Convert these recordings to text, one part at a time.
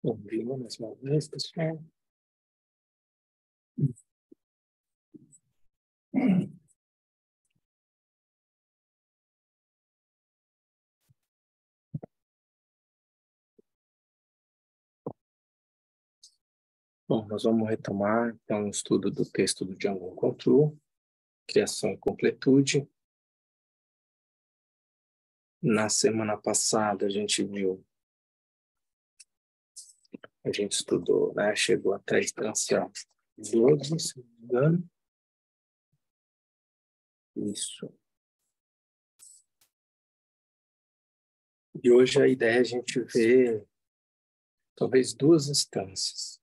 Bom dia mais uma vez, pessoal. Bom, nós vamos retomar, então, o estudo do texto do Django Control, Criação e Completude. Na semana passada, a gente estudou, né, chegou até a instância 12, se não me engano. Isso. E hoje a ideia é a gente ver, talvez, duas instâncias.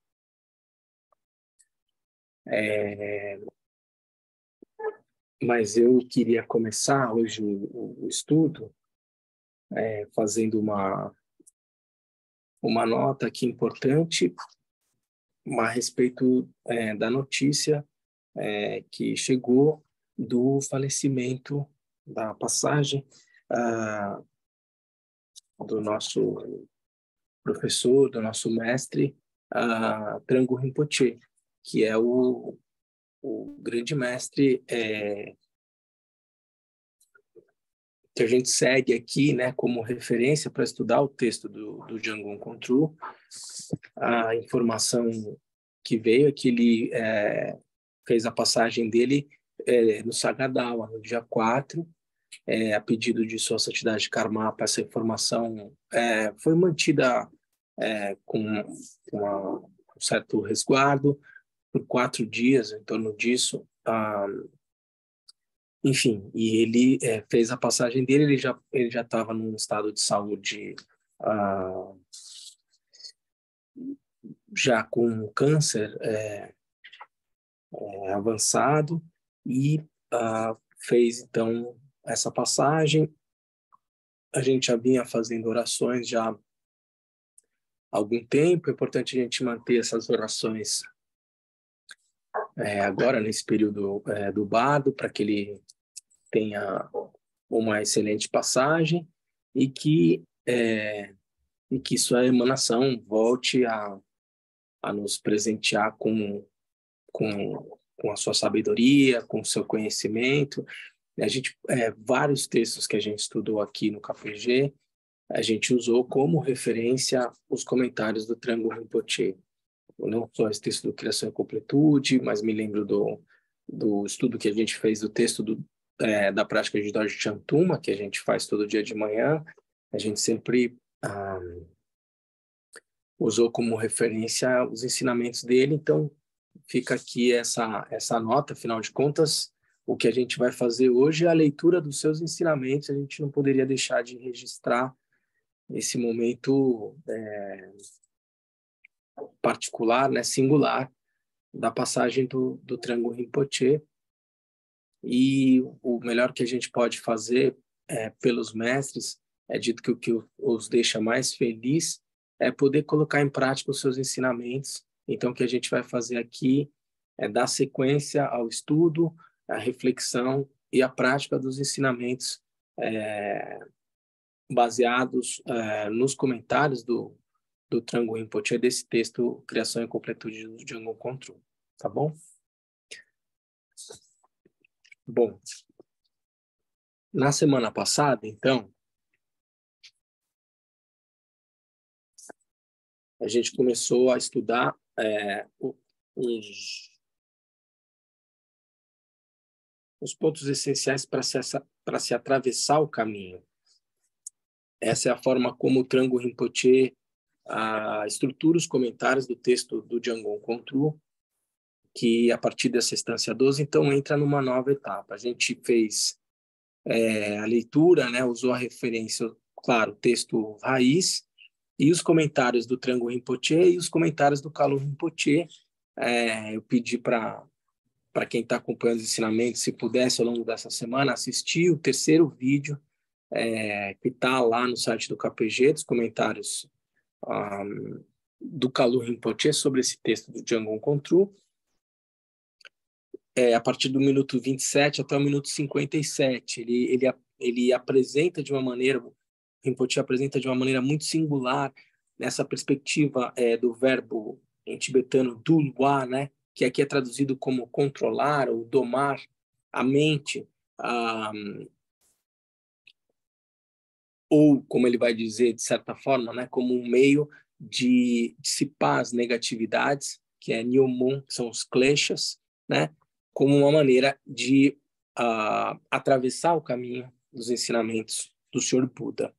Mas eu queria começar hoje o estudo fazendo uma nota aqui importante a respeito da notícia que chegou do falecimento, da passagem do nosso professor, do nosso mestre, Trango Rinpoche, que é o grande mestre que a gente segue aqui, né, como referência para estudar o texto do Django Control. A informação que veio é que ele fez a passagem dele no Sagadawa, no dia 4, a pedido de Sua Santidade Karmapa. Essa informação foi mantida com um certo resguardo por 4 dias, em torno disso. Enfim, e ele fez a passagem dele, ele já estava num estado de saúde já com câncer avançado, e fez, então, essa passagem. A gente já vinha fazendo orações já há algum tempo. É importante a gente manter essas orações agora, nesse período do bardo, para que ele tenha uma excelente passagem e que sua emanação volte a nos presentear com a sua sabedoria, com o seu conhecimento. A gente, vários textos que a gente estudou aqui no KPG, a gente usou como referência os comentários do Trango Rinpoche. Não só esse texto do Criação e Completude, mas me lembro do estudo que a gente fez do texto da prática de Dorje Chantuma, que a gente faz todo dia de manhã. A gente sempre usou como referência os ensinamentos dele. Então, fica aqui essa nota. Afinal de contas, o que a gente vai fazer hoje é a leitura dos seus ensinamentos. A gente não poderia deixar de registrar esse momento particular, né, singular, da passagem do Trango Rinpoche. E o melhor que a gente pode fazer pelos mestres, é dito que o que os deixa mais feliz é poder colocar em prática os seus ensinamentos. Então, o que a gente vai fazer aqui é dar sequência ao estudo, à reflexão e à prática dos ensinamentos baseados nos comentários do Trango Rinpoche, desse texto Criação e Completude do Django Control. Tá bom? Bom, na semana passada, então, a gente começou a estudar os pontos essenciais para se atravessar o caminho. Essa é a forma como o Trango Rinpoche estrutura os comentários do texto do Django Control, que a partir dessa instância 12, então, entra numa nova etapa. A gente fez a leitura, né, usou a referência, claro, o texto raiz, e os comentários do Trango Rinpoche e os comentários do Kalu Rinpoche. Eu pedi para quem está acompanhando os ensinamentos, se pudesse, ao longo dessa semana, assistir o terceiro vídeo que está lá no site do KPG, dos comentários do Kalu Rinpoche sobre esse texto do Django Control, a partir do minuto 27 até o minuto 57. Ele apresenta de uma maneira, o Rinpoche apresenta de uma maneira muito singular nessa perspectiva do verbo em tibetano dulwa, né, que aqui é traduzido como controlar ou domar a mente, ou, como ele vai dizer, de certa forma, né, como um meio de dissipar as negatividades, que é Nyumun, que são os kleshas, né, como uma maneira de atravessar o caminho dos ensinamentos do Senhor Buda.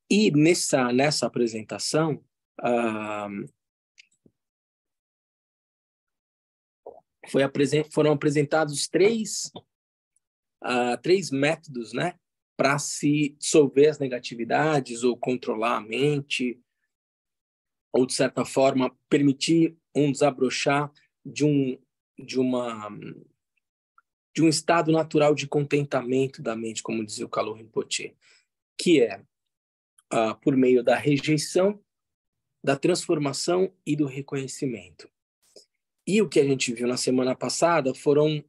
E nessa apresentação, foram apresentados três métodos, né, para se dissolver as negatividades ou controlar a mente, ou, de certa forma, permitir um desabrochar de um estado natural de contentamento da mente, como dizia o Kalu Rinpoche, que é por meio da rejeição, da transformação e do reconhecimento. E o que a gente viu na semana passada foram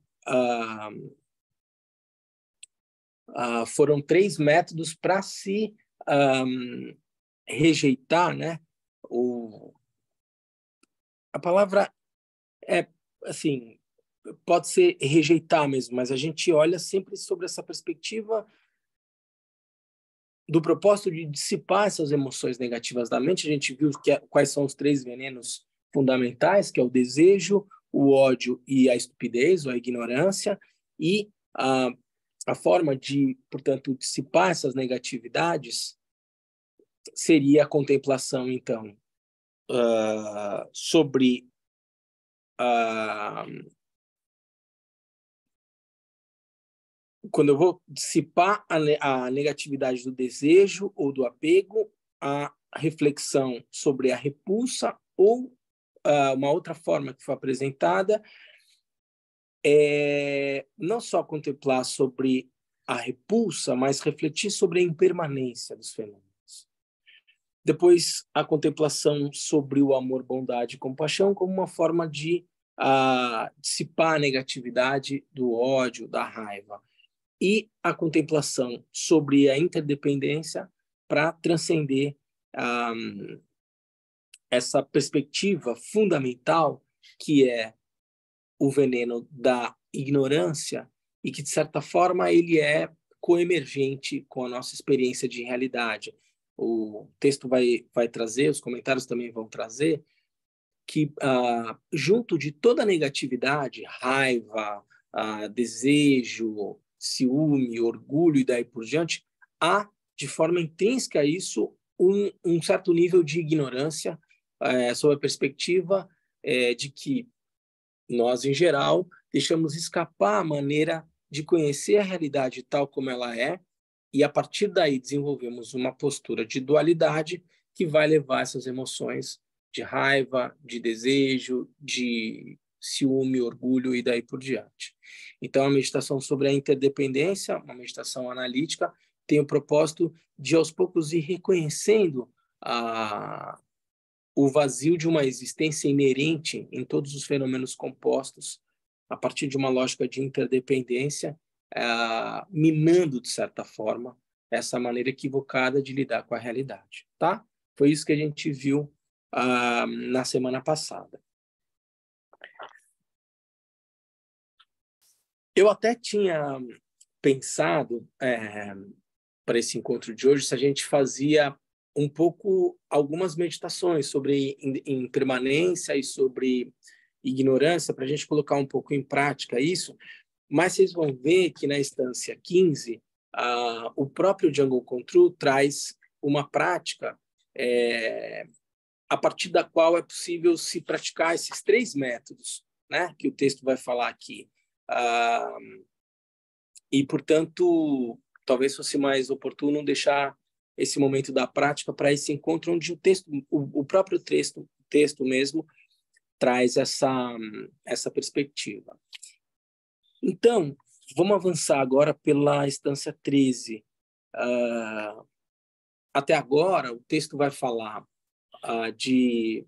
3 métodos para se rejeitar, né? A palavra é, assim, pode ser rejeitar mesmo, mas a gente olha sempre sobre essa perspectiva do propósito de dissipar essas emoções negativas da mente. A gente viu quais são os 3 venenos fundamentais, que é o desejo, o ódio e a estupidez, ou a ignorância, e a forma de, portanto, dissipar essas negatividades seria a contemplação, então, sobre quando eu vou dissipar a negatividade do desejo ou do apego, a reflexão sobre a repulsa, ou uma outra forma que foi apresentada é não só contemplar sobre a repulsa, mas refletir sobre a impermanência dos fenômenos. Depois, a contemplação sobre o amor, bondade e compaixão como uma forma de dissipar a negatividade do ódio, da raiva. E a contemplação sobre a interdependência para transcender essa perspectiva fundamental que é o veneno da ignorância e que, de certa forma, ele é coemergente com a nossa experiência de realidade. O texto vai trazer, os comentários também vão trazer, que junto de toda a negatividade, raiva, desejo, ciúme, orgulho e daí por diante, há, de forma intrínseca a isso, um certo nível de ignorância sob a perspectiva de que nós, em geral, deixamos escapar a maneira de conhecer a realidade tal como ela é, e a partir daí desenvolvemos uma postura de dualidade que vai levar essas emoções de raiva, de desejo, de ciúme, orgulho e daí por diante. Então, a meditação sobre a interdependência, uma meditação analítica, tem o propósito de, aos poucos, ir reconhecendo o vazio de uma existência inerente em todos os fenômenos compostos, a partir de uma lógica de interdependência, minando, de certa forma, essa maneira equivocada de lidar com a realidade. Tá? Foi isso que a gente viu na semana passada. Eu até tinha pensado, para esse encontro de hoje, se a gente fazia um pouco algumas meditações sobre impermanência e sobre ignorância, para a gente colocar um pouco em prática isso, mas vocês vão ver que na instância 15, o próprio Jungle Control traz uma prática a partir da qual é possível se praticar esses 3 métodos, né, que o texto vai falar aqui. E, portanto, talvez fosse mais oportuno deixar esse momento da prática para esse encontro onde o próprio texto mesmo traz essa perspectiva. Então, vamos avançar agora pela instância 13. Até agora, o texto vai falar e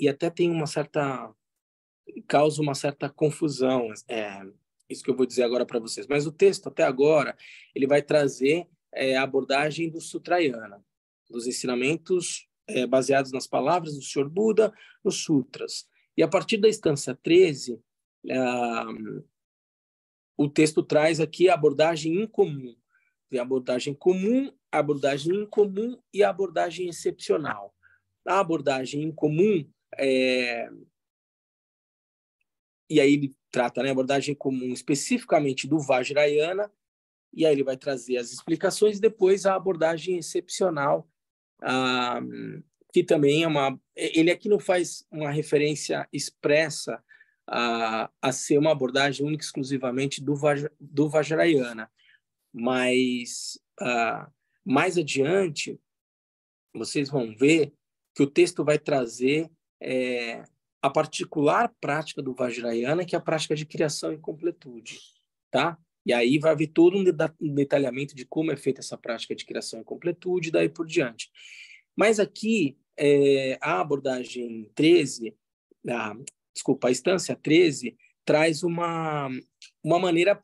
até tem causa uma certa confusão, isso que eu vou dizer agora para vocês. Mas o texto, até agora, ele vai trazer a abordagem do Sutrayana, dos ensinamentos baseados nas palavras do Sr. Buda, nos sutras. E a partir da instância 13, o texto traz aqui a abordagem incomum. Tem a abordagem comum, a abordagem incomum e a abordagem excepcional. A abordagem incomum, e aí ele trata, né, a abordagem comum especificamente do Vajrayana, e aí ele vai trazer as explicações, e depois a abordagem excepcional, que também é uma... Ele aqui não faz uma referência expressa a ser uma abordagem única exclusivamente do Vajrayana, mas mais adiante vocês vão ver que o texto vai trazer a particular prática do Vajrayana, que é a prática de criação e completude, tá? E aí vai haver todo um detalhamento de como é feita essa prática de criação e completude, daí por diante. Mas aqui, a abordagem 13, a instância 13, traz uma maneira,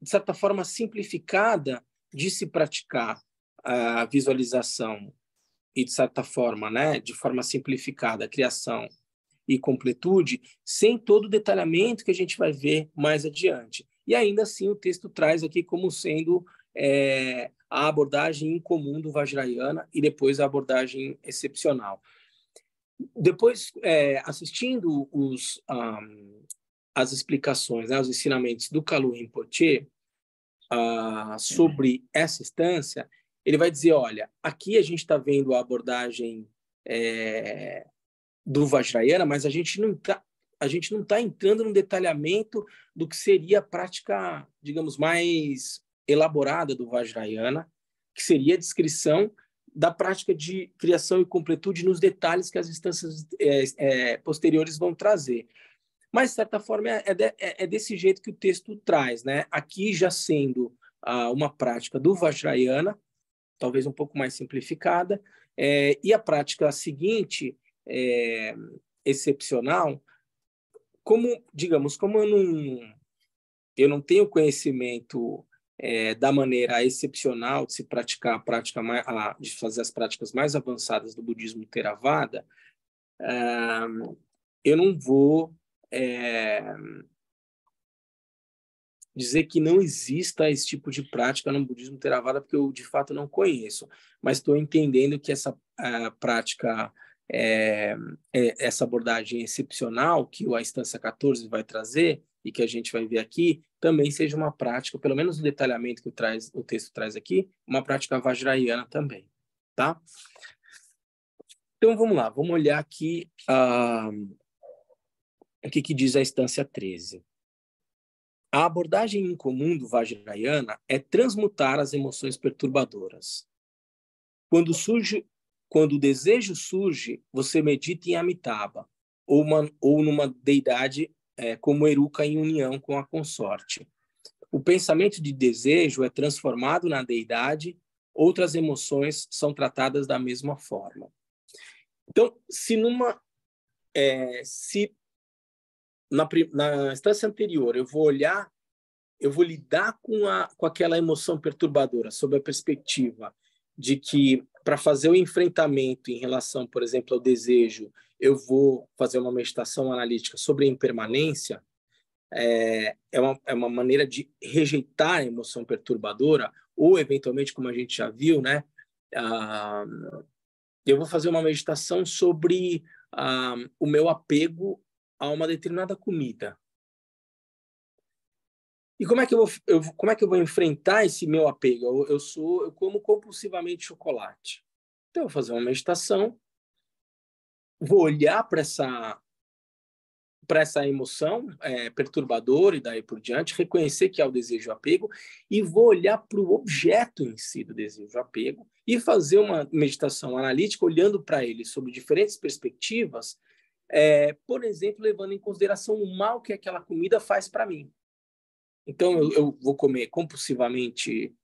de certa forma, simplificada de se praticar a visualização e, de certa forma, né, de forma simplificada, a criação e completude, sem todo o detalhamento que a gente vai ver mais adiante. E ainda assim o texto traz aqui como sendo a abordagem incomum do Vajrayana e depois a abordagem excepcional. Depois, assistindo as explicações, né, os ensinamentos do Kalu Rinpoche sobre essa instância, ele vai dizer, olha, aqui a gente está vendo a abordagem do Vajrayana, mas a gente não está entrando no detalhamento do que seria a prática, digamos, mais elaborada do Vajrayana, que seria a descrição da prática de criação e completude nos detalhes que as instâncias posteriores vão trazer. Mas, de certa forma, é desse jeito que o texto traz, né? Aqui já sendo uma prática do Vajrayana, talvez um pouco mais simplificada, e a prática seguinte, excepcional, como eu não tenho conhecimento da maneira excepcional de se praticar a prática de fazer as práticas mais avançadas do budismo Theravada, eu não vou dizer que não exista esse tipo de prática no budismo Theravada, porque eu, de fato, não conheço. Mas estou entendendo que essa prática, essa abordagem excepcional que a instância 14 vai trazer, e que a gente vai ver aqui, também seja uma prática, pelo menos o detalhamento que o texto traz aqui, uma prática vajrayana também. Tá? Então, vamos lá. Vamos olhar aqui o que diz a instância 13. A abordagem incomum do Vajrayana é transmutar as emoções perturbadoras. Quando o desejo surge, você medita em Amitabha, ou numa deidade como Eruca em união com a consorte. O pensamento de desejo é transformado na deidade, outras emoções são tratadas da mesma forma. Então, se na instância anterior eu vou lidar com aquela emoção perturbadora sob a perspectiva de que, para fazer o enfrentamento em relação, por exemplo, ao desejo, eu vou fazer uma meditação analítica sobre a impermanência, é uma maneira de rejeitar a emoção perturbadora, ou, eventualmente, como a gente já viu, né, eu vou fazer uma meditação sobre o meu apego a uma determinada comida. E como é que eu vou enfrentar esse meu apego? Eu como compulsivamente chocolate. Então, eu vou fazer uma meditação, vou olhar para essa emoção perturbadora e daí por diante, reconhecer que é o desejo apego e vou olhar para o objeto em si do desejo apego e fazer uma meditação analítica olhando para ele sob diferentes perspectivas, por exemplo, levando em consideração o mal que aquela comida faz para mim. Então, eu vou comer compulsivamente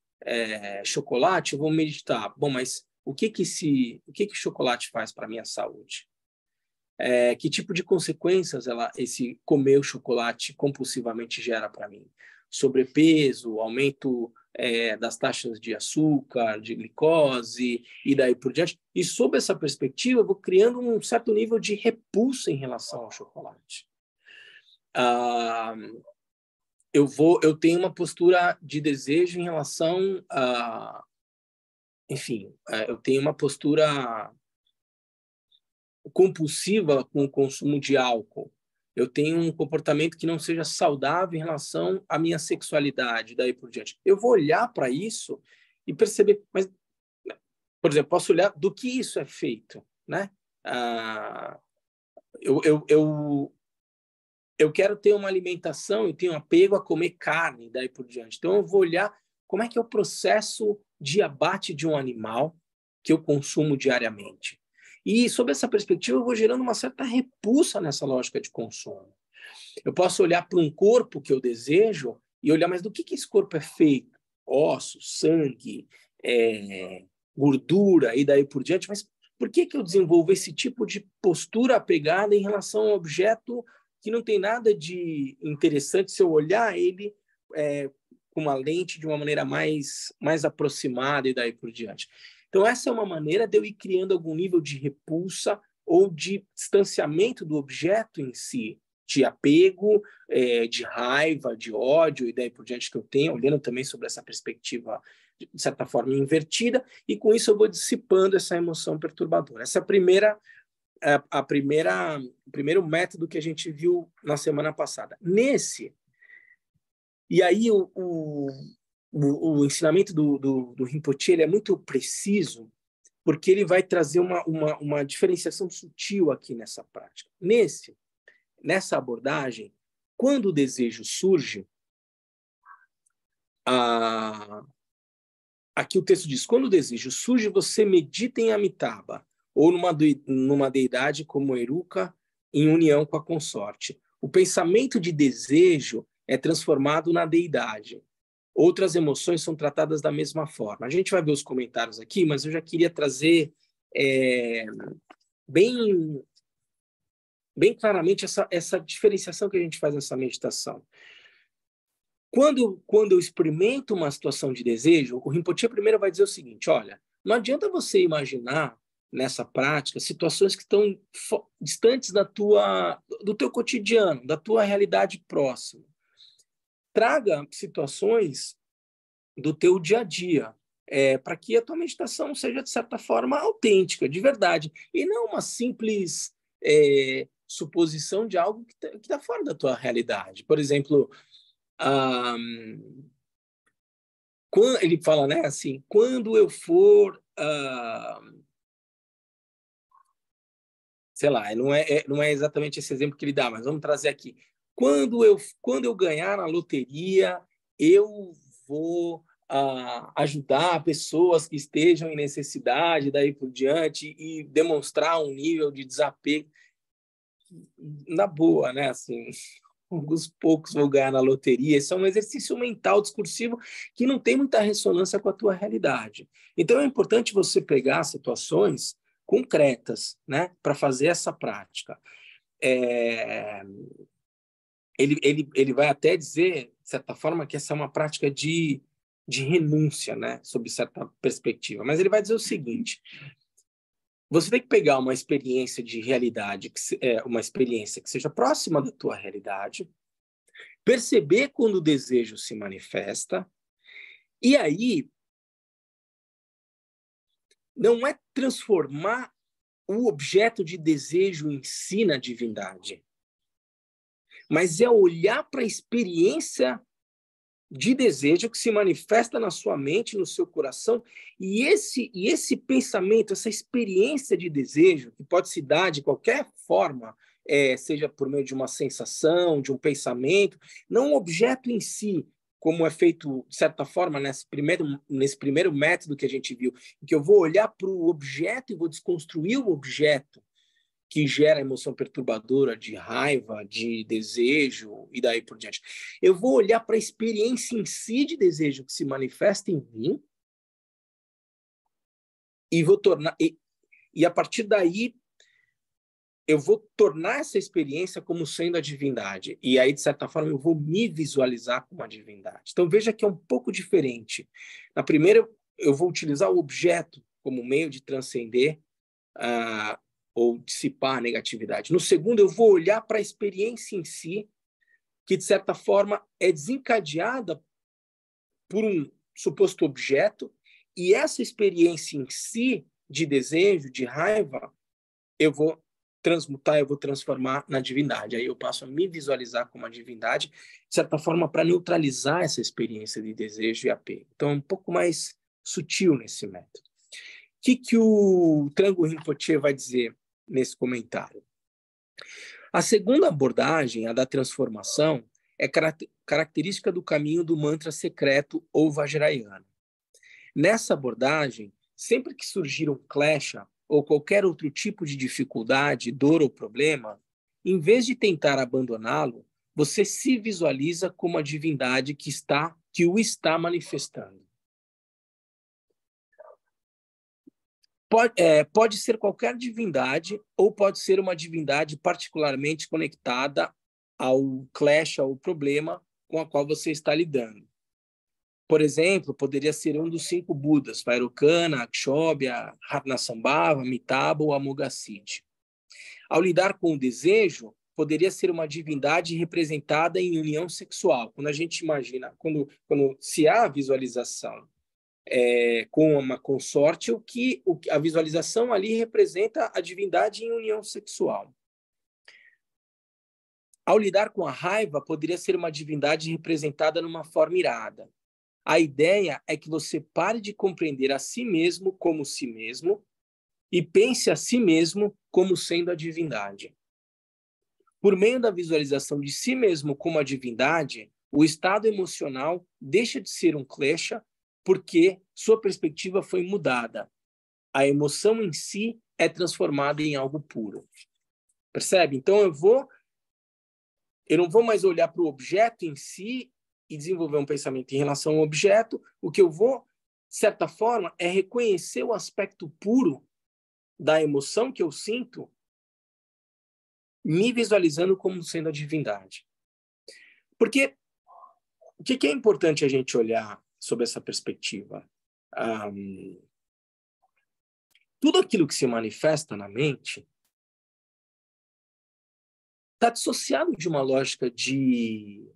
chocolate, eu vou meditar. Bom, mas o que chocolate faz para a minha saúde? Que tipo de consequências esse comer o chocolate compulsivamente gera para mim? Sobrepeso, aumento das taxas de açúcar, de glicose e daí por diante. E sob essa perspectiva, eu vou criando um certo nível de repulsa em relação ao chocolate. Eu tenho uma postura de desejo em relação a... Enfim, eu tenho uma postura compulsiva com o consumo de álcool. Eu tenho um comportamento que não seja saudável em relação à minha sexualidade, daí por diante. Eu vou olhar para isso e perceber, mas, por exemplo, posso olhar do que isso é feito, né? Eu quero ter uma alimentação, eu tenho apego a comer carne, daí por diante. Então, eu vou olhar como é que é o processo de abate de um animal que eu consumo diariamente. E, sob essa perspectiva, eu vou gerando uma certa repulsa nessa lógica de consumo. Eu posso olhar para um corpo que eu desejo e olhar, mas do que esse corpo é feito? Ossos, sangue, gordura e daí por diante. Mas por que eu desenvolvo esse tipo de postura apegada em relação a um objeto que não tem nada de interessante se eu olhar ele com uma lente de uma maneira mais aproximada e daí por diante? Então, essa é uma maneira de eu ir criando algum nível de repulsa ou de distanciamento do objeto em si, de apego, de raiva, de ódio e daí por diante que eu tenho, olhando também sobre essa perspectiva, de certa forma, invertida, e com isso eu vou dissipando essa emoção perturbadora. Essa é o primeiro método que a gente viu na semana passada. E aí o ensinamento do Rinpoche ele é muito preciso, porque ele vai trazer uma diferenciação sutil aqui nessa prática. Nessa abordagem, quando o desejo surge, aqui o texto diz, quando o desejo surge, você medita em Amitabha, ou numa deidade como Eruca, em união com a consorte. O pensamento de desejo é transformado na deidade. Outras emoções são tratadas da mesma forma. A gente vai ver os comentários aqui, mas eu já queria trazer bem claramente essa diferenciação que a gente faz nessa meditação. Quando eu experimento uma situação de desejo, o Rinpoche primeiro vai dizer o seguinte, olha, não adianta você imaginar nessa prática situações que estão distantes do teu cotidiano, da tua realidade próxima. Traga situações do teu dia a dia, para que a tua meditação seja, de certa forma, autêntica, de verdade, e não uma simples suposição de algo que está fora da tua realidade. Por exemplo, quando ele fala, né, assim, quando eu for, sei lá, não é exatamente esse exemplo que ele dá, mas vamos trazer aqui. Quando eu ganhar na loteria, eu vou ajudar pessoas que estejam em necessidade, daí por diante, e demonstrar um nível de desapego. Na boa, né? Assim, alguns poucos vão ganhar na loteria. Isso é um exercício mental discursivo que não tem muita ressonância com a tua realidade. Então, é importante você pegar situações concretas, né, para fazer essa prática. Ele vai até dizer, de certa forma, que essa é uma prática de renúncia, né, sob certa perspectiva. Mas ele vai dizer o seguinte: você tem que pegar uma experiência de realidade, uma experiência que seja próxima da tua realidade, perceber quando o desejo se manifesta, e aí não é transformar o objeto de desejo em si na divindade, mas é olhar para a experiência de desejo que se manifesta na sua mente, no seu coração, e esse pensamento, essa experiência de desejo, que pode se dar de qualquer forma, seja por meio de uma sensação, de um pensamento, não um objeto em si, como é feito, de certa forma, nesse primeiro método que a gente viu, em que eu vou olhar para o objeto e vou desconstruir o objeto, que gera emoção perturbadora de raiva, de desejo e daí por diante. Eu vou olhar para a experiência em si de desejo que se manifesta em mim e vou tornar... E a partir daí, eu vou tornar essa experiência como sendo a divindade. E aí, de certa forma, eu vou me visualizar como a divindade. Então, veja que é um pouco diferente. Na primeira, eu vou utilizar o objeto como meio de transcender ou dissipar a negatividade. No segundo, eu vou olhar para a experiência em si, que, de certa forma, é desencadeada por um suposto objeto, e essa experiência em si, de desejo, de raiva, eu vou transmutar, eu vou transformar na divindade. Aí eu passo a me visualizar como a divindade, de certa forma, para neutralizar essa experiência de desejo e apego. Então, é um pouco mais sutil nesse método. O que o Trango Rinpoche vai dizer nesse comentário? A segunda abordagem, a da transformação, é característica do caminho do mantra secreto ou vajrayana. Nessa abordagem, sempre que surgir um klesha ou qualquer outro tipo de dificuldade, dor ou problema, em vez de tentar abandoná-lo, você se visualiza como a divindade que o está manifestando. Pode ser qualquer divindade ou pode ser uma divindade particularmente conectada ao clash, ao problema com a qual você está lidando. Por exemplo, poderia ser um dos 5 Budas, Vairocana, Akshobhya, Ratnasambhava, Amitabha ou Amoghasiddhi. Ao lidar com o desejo, poderia ser uma divindade representada em união sexual. Quando a gente imagina, quando se há visualização com uma consorte, a visualização ali representa a divindade em união sexual. Ao lidar com a raiva, poderia ser uma divindade representada numa forma irada. A ideia é que você pare de compreender a si mesmo como si mesmo e pense a si mesmo como sendo a divindade. Por meio da visualização de si mesmo como a divindade, o estado emocional deixa de ser um klesha porque sua perspectiva foi mudada. A emoção em si é transformada em algo puro. Percebe? Então eu não vou mais olhar para o objeto em si e desenvolver um pensamento em relação ao objeto. O que eu vou, de certa forma, é reconhecer o aspecto puro da emoção que eu sinto, me visualizando como sendo a divindade. Porque o que é importante a gente olhar sobre essa perspectiva? Tudo aquilo que se manifesta na mente está dissociado de uma lógica de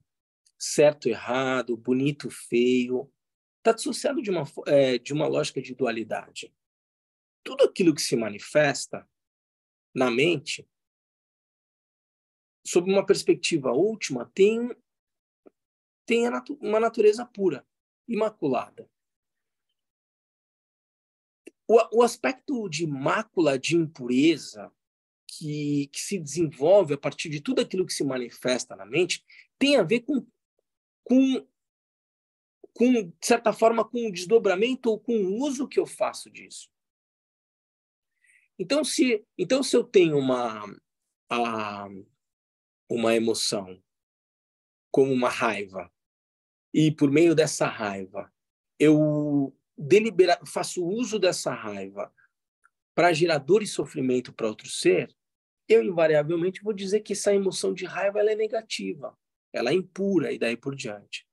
certo, errado, bonito, feio. Está dissociado de uma lógica de dualidade. Tudo aquilo que se manifesta na mente, sob uma perspectiva última, tem uma natureza pura, imaculada. O aspecto de mácula, de impureza, que se desenvolve a partir de tudo aquilo que se manifesta na mente, tem a ver de certa forma, com o desdobramento ou com o uso que eu faço disso. Então, se eu tenho uma emoção, como uma raiva, e por meio dessa raiva, eu faço uso dessa raiva para gerar dor e sofrimento para outro ser, eu invariavelmente vou dizer que essa emoção de raiva ela é negativa, ela é impura e daí por diante.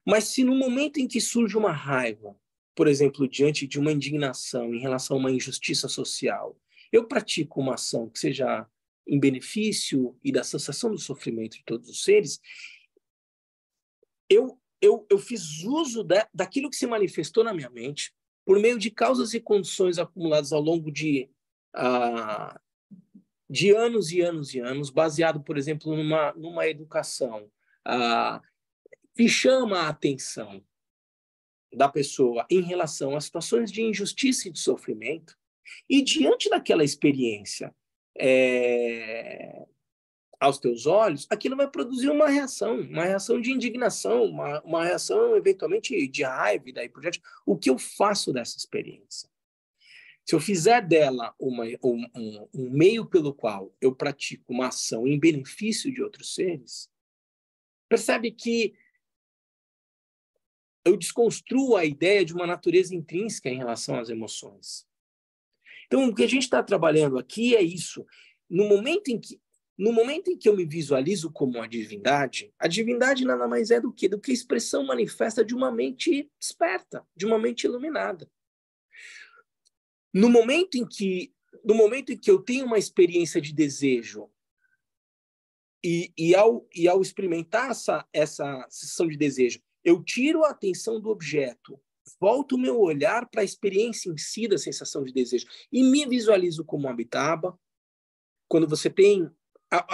Mas se no momento em que surge uma raiva, por exemplo, diante de uma indignação em relação a uma injustiça social, eu pratico uma ação que seja em benefício e da cessação do sofrimento de todos os seres, eu fiz uso daquilo que se manifestou na minha mente por meio de causas e condições acumuladas ao longo de anos e anos e anos, baseado, por exemplo, numa educação que chama a atenção da pessoa em relação a situações de injustiça e de sofrimento, e diante daquela experiência aos teus olhos, aquilo vai produzir uma reação de indignação, uma reação eventualmente de raiva e daí por diante. O que eu faço dessa experiência? Se eu fizer dela um meio pelo qual eu pratico uma ação em benefício de outros seres, percebe que eu desconstruo a ideia de uma natureza intrínseca em relação às emoções. Então, o que a gente está trabalhando aqui é isso. no momento em que eu me visualizo como a divindade nada mais é do que a expressão manifesta de uma mente desperta, de uma mente iluminada. No momento em que eu tenho uma experiência de desejo e ao experimentar essa sensação de desejo, eu tiro a atenção do objeto, volto o meu olhar para a experiência em si da sensação de desejo e me visualizo como Amitabha. Quando você tem...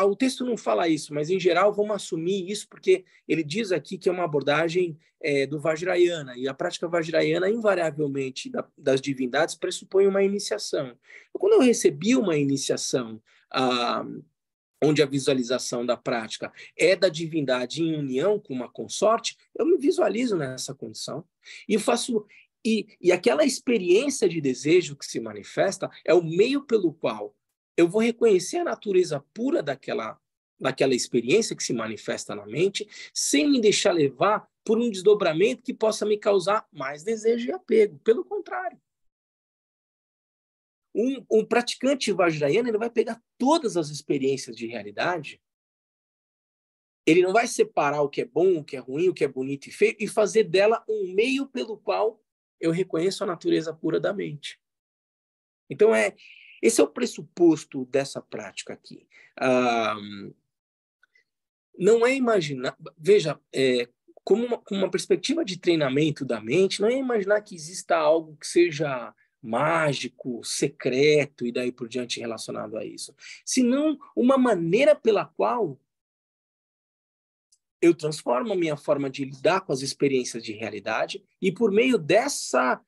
O texto não fala isso, mas em geral vamos assumir isso, porque ele diz aqui que é uma abordagem do Vajrayana, e a prática Vajrayana, invariavelmente, das divindades, pressupõe uma iniciação. Quando eu recebi uma iniciação onde a visualização da prática é da divindade em união com uma consorte, eu me visualizo nessa condição e faço... E aquela experiência de desejo que se manifesta é o meio pelo qual eu vou reconhecer a natureza pura daquela experiência que se manifesta na mente, sem me deixar levar por um desdobramento que possa me causar mais desejo e apego. Pelo contrário. Um praticante vajrayana, ele vai pegar todas as experiências de realidade, ele não vai separar o que é bom, o que é ruim, o que é bonito e feio, e fazer dela um meio pelo qual eu reconheço a natureza pura da mente. Então, esse é o pressuposto dessa prática aqui. Não é imaginar... Veja, como uma perspectiva de treinamento da mente, não é imaginar que exista algo que seja mágico, secreto e daí por diante relacionado a isso. Senão, uma maneira pela qual eu transformo a minha forma de lidar com as experiências de realidade e por meio dessa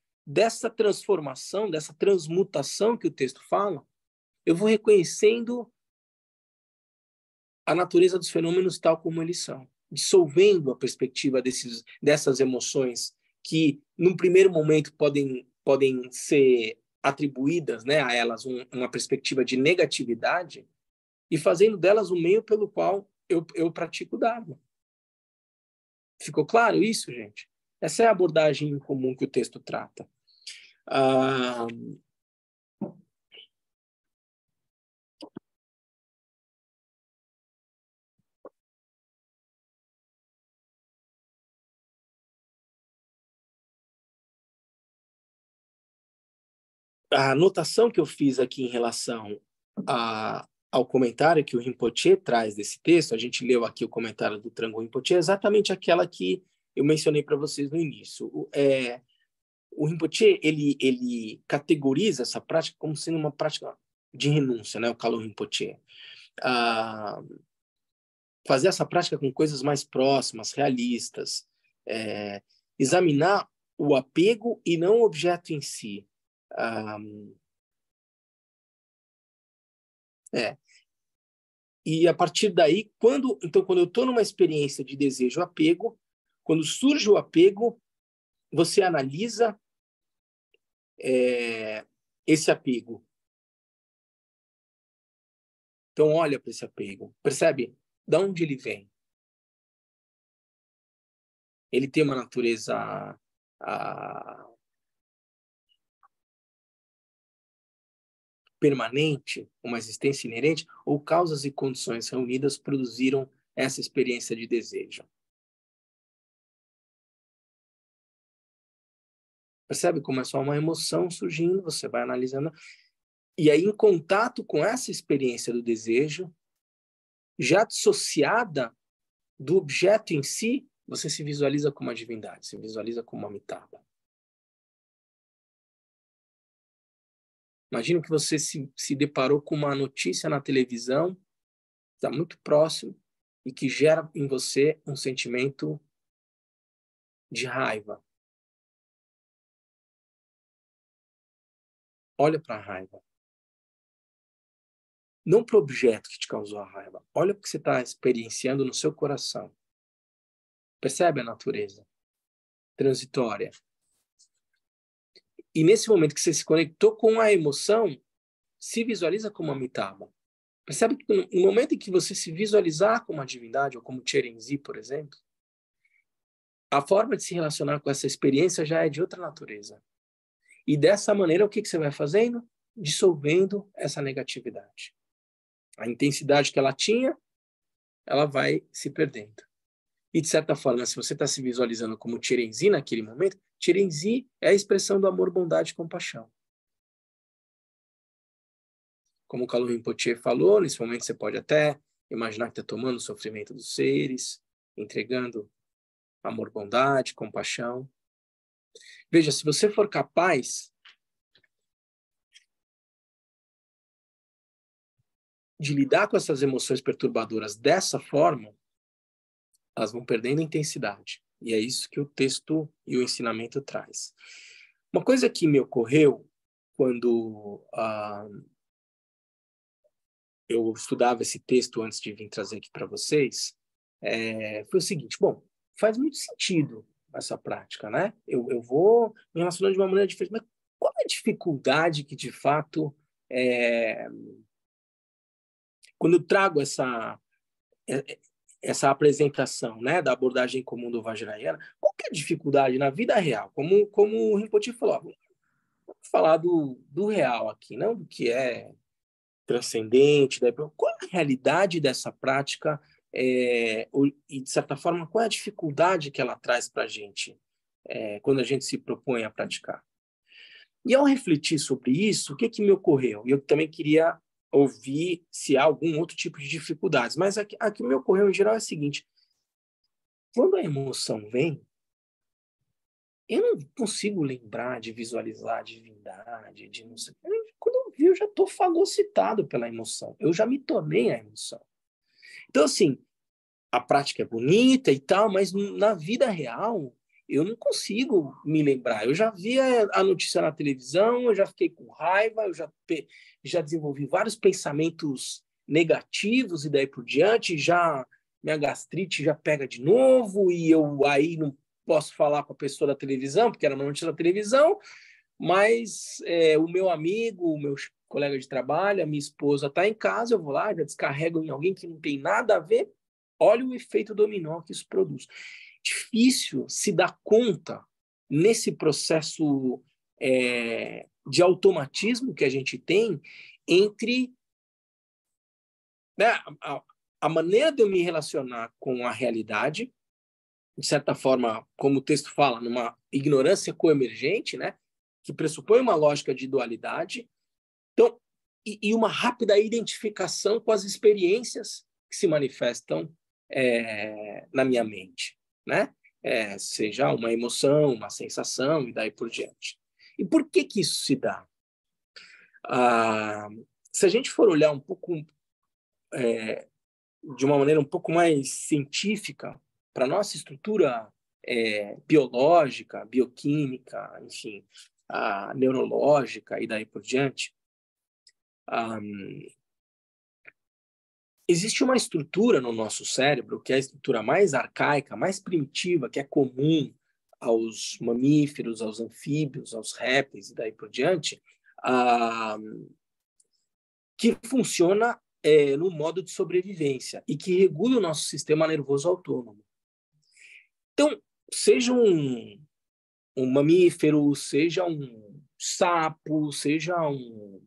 transformação, dessa transmutação que o texto fala, eu vou reconhecendo a natureza dos fenômenos tal como eles são, dissolvendo a perspectiva dessas emoções que, num primeiro momento, podem ser atribuídas, né, a elas uma perspectiva de negatividade e fazendo delas um meio pelo qual eu pratico o Dharma. Ficou claro isso, gente? Essa é a abordagem em comum que o texto trata. A anotação que eu fiz aqui em relação ao comentário que o Rinpoche traz desse texto, a gente leu aqui o comentário do Trango Rinpoche, é exatamente aquela que eu mencionei para vocês no início. O Rinpoche, ele categoriza essa prática como sendo uma prática de renúncia, né? O Kalo Rinpoche. Fazer essa prática com coisas mais próximas, realistas, examinar o apego e não o objeto em si. E a partir daí, quando eu estou numa experiência de desejo apego, quando surge o apego, você analisa esse apego. Então, olha para esse apego. Percebe? De onde ele vem? Ele tem uma natureza permanente, uma existência inerente, ou causas e condições reunidas produziram essa experiência de desejo? Percebe como é só uma emoção surgindo, você vai analisando. E aí, em contato com essa experiência do desejo, já dissociada do objeto em si, você se visualiza como uma divindade, se visualiza como uma Amitabha. Imagina que você se deparou com uma notícia na televisão, está muito próximo, e que gera em você um sentimento de raiva. Olha para a raiva. Não para o objeto que te causou a raiva. Olha para o que você está experienciando no seu coração. Percebe a natureza transitória? E nesse momento que você se conectou com a emoção, se visualiza como Amitabha. Percebe que no momento em que você se visualizar como uma divindade, ou como Cherenzi, por exemplo, a forma de se relacionar com essa experiência já é de outra natureza. E dessa maneira, o que você vai fazendo? Dissolvendo essa negatividade. A intensidade que ela tinha, ela vai se perdendo. E, de certa forma, se você está se visualizando como Tirenzi naquele momento, Tirenzi é a expressão do amor, bondade e compaixão. Como o Kalu Rinpoche falou, nesse momento você pode até imaginar que está tomando o sofrimento dos seres, entregando amor, bondade, compaixão. Veja, se você for capaz de lidar com essas emoções perturbadoras dessa forma, elas vão perdendo intensidade. E é isso que o texto e o ensinamento traz. Uma coisa que me ocorreu quando eu estudava esse texto antes de vir trazer aqui para vocês, foi o seguinte: bom, faz muito sentido essa prática, né? Eu vou me relacionando de uma maneira diferente, mas qual é a dificuldade que, de fato, quando eu trago essa apresentação, né, da abordagem comum do Vajrayana, qual que é a dificuldade na vida real? Como o Rinpoche falou, vamos falar do real aqui, não do que é transcendente. Qual é a realidade dessa prática e, de certa forma, qual é a dificuldade que ela traz para a gente quando a gente se propõe a praticar? E ao refletir sobre isso, o que me ocorreu? E eu também queria ouvir se há algum outro tipo de dificuldades, mas a que me ocorreu em geral é a seguinte: quando a emoção vem, eu não consigo lembrar de visualizar a divindade, de não sei. Quando eu vi, eu já estou fagocitado pela emoção. Eu já me tornei a emoção. Então, assim, a prática é bonita e tal, mas na vida real, eu não consigo me lembrar. Eu já vi a notícia na televisão, eu já fiquei com raiva, eu já desenvolvi vários pensamentos negativos e daí por diante, já minha gastrite já pega de novo e eu aí não posso falar com a pessoa da televisão, porque era uma notícia da televisão, mas o meu amigo, o meu colega de trabalho, a minha esposa está em casa, eu vou lá, já descarrego em alguém que não tem nada a ver. Olha o efeito dominó que isso produz. Difícil se dar conta nesse processo de automatismo que a gente tem entre, né, a maneira de eu me relacionar com a realidade, de certa forma, como o texto fala, numa ignorância coemergente, né, que pressupõe uma lógica de dualidade, então, e uma rápida identificação com as experiências que se manifestam na minha mente, né? Seja uma emoção, uma sensação e daí por diante. E por que isso se dá? Se a gente for olhar um pouco de uma maneira um pouco mais científica para a nossa estrutura biológica, bioquímica, enfim, neurológica e daí por diante, existe uma estrutura no nosso cérebro, que é a estrutura mais arcaica, mais primitiva, que é comum aos mamíferos, aos anfíbios, aos répteis e daí por diante, que funciona no modo de sobrevivência e que regula o nosso sistema nervoso autônomo. Então, seja um mamífero, seja um sapo, seja um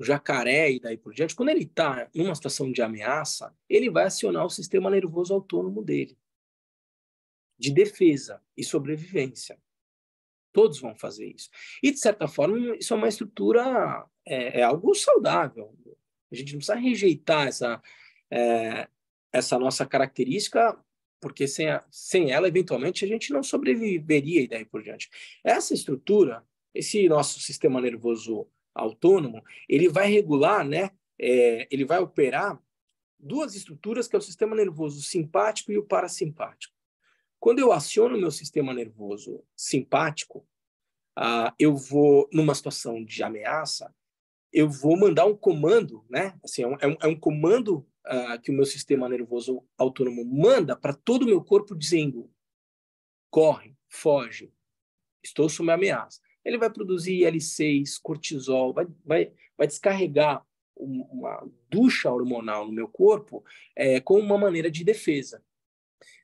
jacaré e daí por diante, quando ele está numa situação de ameaça, ele vai acionar o sistema nervoso autônomo dele, de defesa e sobrevivência. Todos vão fazer isso. E, de certa forma, isso é uma estrutura, algo saudável. A gente não precisa rejeitar essa nossa característica, porque sem ela, eventualmente, a gente não sobreviveria e daí por diante. Essa estrutura, esse nosso sistema nervoso autônomo, ele vai regular, né? Ele vai operar duas estruturas, que é o sistema nervoso simpático e o parasimpático. Quando eu aciono o meu sistema nervoso simpático, eu vou, numa situação de ameaça, eu vou mandar um comando, né? Assim, é um comando que o meu sistema nervoso autônomo manda para todo o meu corpo, dizendo: corre, foge, estou sob ameaça. Ele vai produzir IL-6, cortisol, vai descarregar uma ducha hormonal no meu corpo como uma maneira de defesa.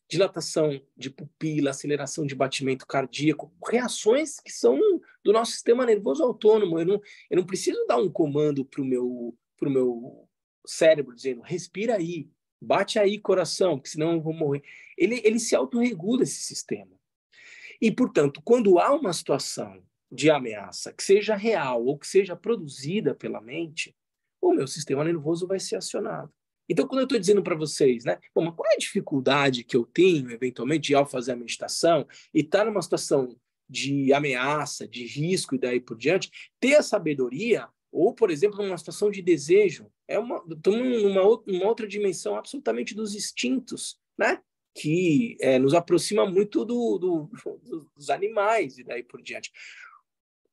Dilatação de pupila, aceleração de batimento cardíaco, reações que são do nosso sistema nervoso autônomo. Eu não preciso dar um comando para o meu cérebro dizendo, respira aí, bate aí, coração, porque senão eu vou morrer. Ele se autorregula, esse sistema. E, portanto, quando há uma situação de ameaça que seja real ou que seja produzida pela mente, o meu sistema nervoso vai ser acionado. Então, quando eu estou dizendo para vocês, né, bom, mas qual é a dificuldade que eu tenho, eventualmente, ao fazer a meditação e estar numa situação de ameaça, de risco e daí por diante, ter a sabedoria, ou, por exemplo, numa situação de desejo, estamos numa outra dimensão absolutamente dos instintos, né? Que nos aproxima muito dos animais e daí por diante.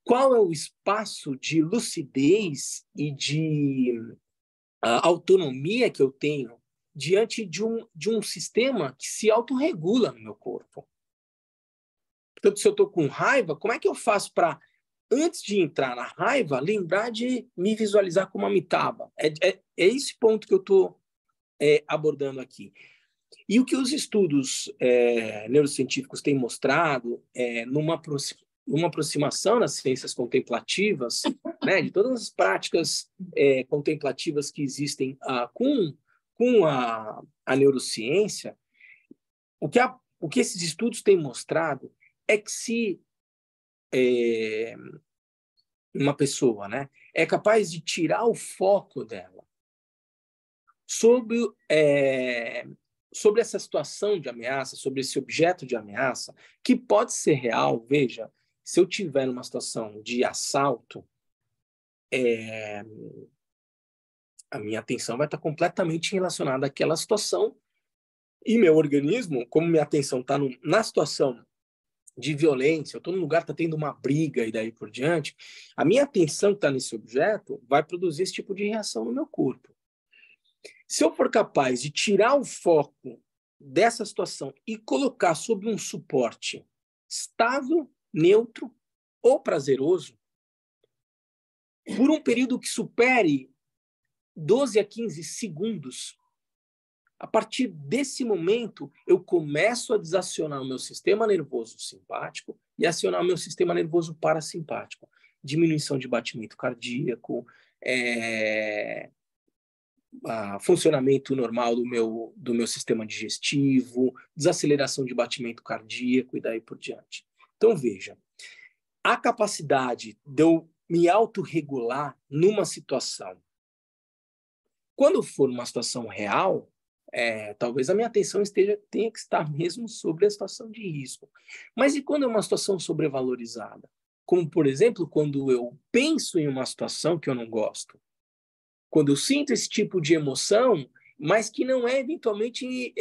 Qual é o espaço de lucidez e de autonomia que eu tenho diante de um sistema que se autorregula no meu corpo? Portanto, se eu estou com raiva, como é que eu faço para, antes de entrar na raiva, lembrar de me visualizar como Amitabha? É esse ponto que eu estou abordando aqui. E o que os estudos neurocientíficos têm mostrado numa aproximação nas ciências contemplativas, né, de todas as práticas contemplativas que existem com a neurociência, o que esses estudos têm mostrado é que se uma pessoa, né, é capaz de tirar o foco dela sobre essa situação de ameaça, sobre esse objeto de ameaça, que pode ser real. Veja, se eu tiver uma situação de assalto, a minha atenção vai estar completamente relacionada àquela situação e meu organismo, como minha atenção está na situação de violência, eu estou num lugar que está tendo uma briga e daí por diante, a minha atenção que está nesse objeto vai produzir esse tipo de reação no meu corpo. Se eu for capaz de tirar o foco dessa situação e colocar sob um suporte estável, neutro ou prazeroso, por um período que supere 12 a 15 segundos, a partir desse momento, eu começo a desacionar o meu sistema nervoso simpático e acionar o meu sistema nervoso parasimpático. Diminuição de batimento cardíaco, funcionamento normal do meu sistema digestivo, desaceleração de batimento cardíaco e daí por diante. Então, veja, a capacidade de eu me autorregular numa situação. Quando for uma situação real, talvez a minha atenção tenha que estar mesmo sobre a situação de risco. Mas e quando é uma situação sobrevalorizada? Como, por exemplo, quando eu penso em uma situação que eu não gosto. Quando eu sinto esse tipo de emoção, mas que não é eventualmente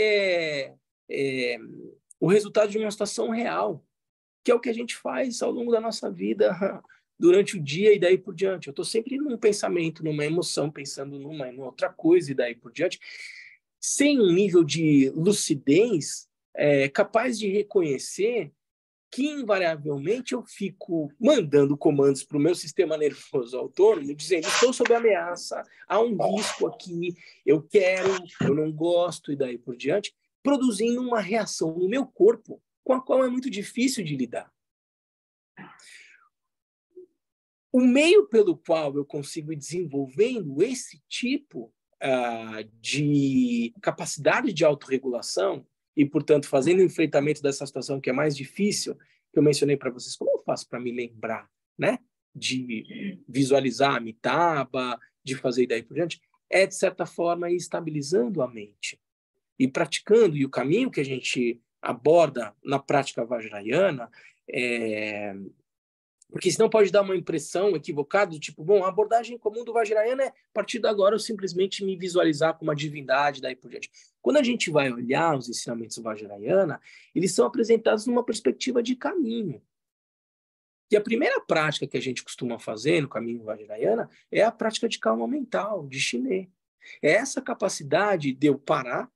o resultado de uma situação real, que é o que a gente faz ao longo da nossa vida, durante o dia e daí por diante. Eu estou sempre num pensamento, numa emoção, pensando numa outra coisa e daí por diante, sem um nível de lucidez capaz de reconhecer que, invariavelmente, eu fico mandando comandos para o meu sistema nervoso autônomo, dizendo, estou sob ameaça, há um risco aqui, eu quero, eu não gosto, e daí por diante, produzindo uma reação no meu corpo com a qual é muito difícil de lidar. O meio pelo qual eu consigo ir desenvolvendo esse tipo de capacidade de autorregulação e, portanto, fazendo o enfrentamento dessa situação que é mais difícil, que eu mencionei para vocês, como eu faço para me lembrar, né, de visualizar a Amitabha, de fazer daí por diante, de certa forma, ir estabilizando a mente e praticando. E o caminho que a gente aborda na prática vajrayana porque senão pode dar uma impressão equivocada do tipo, bom, a abordagem comum do Vajrayana é, a partir de agora, eu simplesmente me visualizar como uma divindade, daí por diante. Quando a gente vai olhar os ensinamentos do Vajrayana, eles são apresentados numa perspectiva de caminho. E a primeira prática que a gente costuma fazer no caminho Vajrayana é a prática de calma mental, de Shiné. É essa capacidade de eu parar,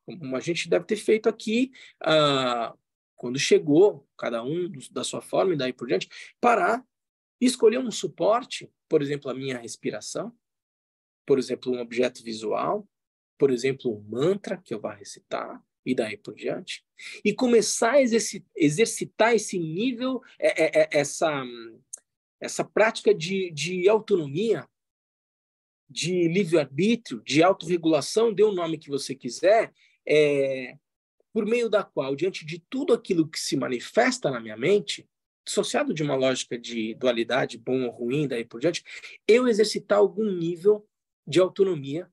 como a gente deve ter feito aqui, quando chegou, cada um da sua forma e daí por diante, parar e escolher um suporte, por exemplo, a minha respiração, por exemplo, um objeto visual, por exemplo, um mantra que eu vá recitar e daí por diante, e começar a exercitar esse nível, essa prática de autonomia, de livre-arbítrio, de autorregulação, dê o nome que você quiser, por meio da qual, diante de tudo aquilo que se manifesta na minha mente, dissociado de uma lógica de dualidade, bom ou ruim, daí por diante, eu exercitar algum nível de autonomia,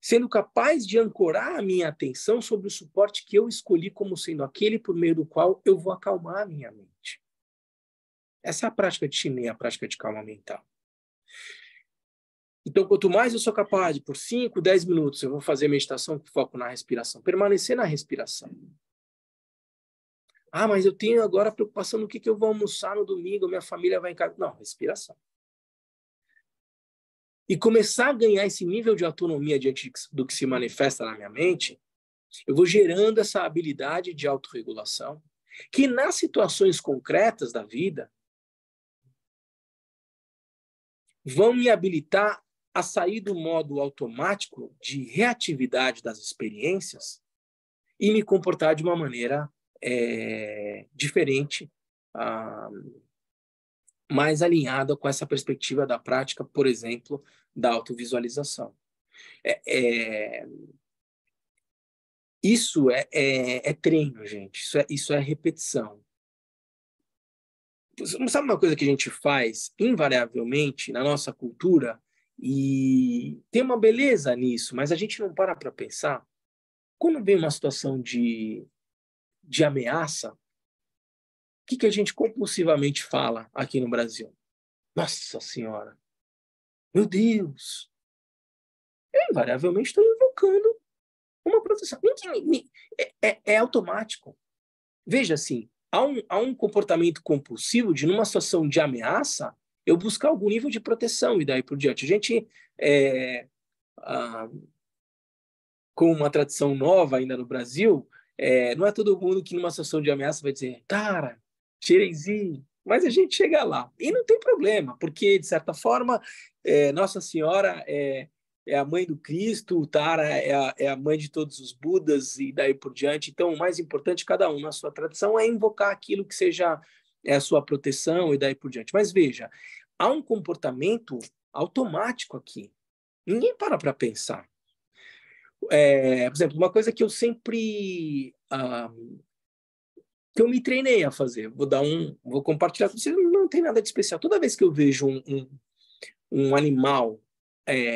sendo capaz de ancorar a minha atenção sobre o suporte que eu escolhi como sendo aquele por meio do qual eu vou acalmar a minha mente. Essa é a prática de Shiné, a prática de calma mental. Então, quanto mais eu sou capaz de, por 5, 10 minutos, eu vou fazer meditação com foco na respiração, permanecer na respiração. Ah, mas eu tenho agora preocupação no que eu vou almoçar no domingo, minha família vai em casa. Não, respiração. E começar a ganhar esse nível de autonomia diante do que se manifesta na minha mente, eu vou gerando essa habilidade de autorregulação, que nas situações concretas da vida, vão me habilitar a sair do modo automático de reatividade das experiências e me comportar de uma maneira diferente, mais alinhada com essa perspectiva da prática, por exemplo, da autovisualização. Isso é treino, gente. Isso é repetição. Sabe uma coisa que a gente faz invariavelmente na nossa cultura e tem uma beleza nisso, mas a gente não para pensar. Quando vem uma situação de ameaça, o que a gente compulsivamente fala aqui no Brasil? Nossa Senhora! Meu Deus! Eu invariavelmente estou invocando uma proteção. É automático. Veja assim, há um comportamento compulsivo de, numa situação de ameaça, eu buscar algum nível de proteção e daí por diante. A gente, com uma tradição nova ainda no Brasil, não é todo mundo que numa situação de ameaça vai dizer, cara, Xerenzinho, mas a gente chega lá. E não tem problema, porque, de certa forma, Nossa Senhora é a mãe do Cristo, Tara é a mãe de todos os Budas e daí por diante. Então, o mais importante, cada um na sua tradição, é invocar aquilo que seja a sua proteção e daí por diante. Mas veja, há um comportamento automático aqui. Ninguém para pensar. Por exemplo, uma coisa que eu sempre... que eu me treinei a fazer. Vou compartilhar com vocês, não tem nada de especial. Toda vez que eu vejo um animal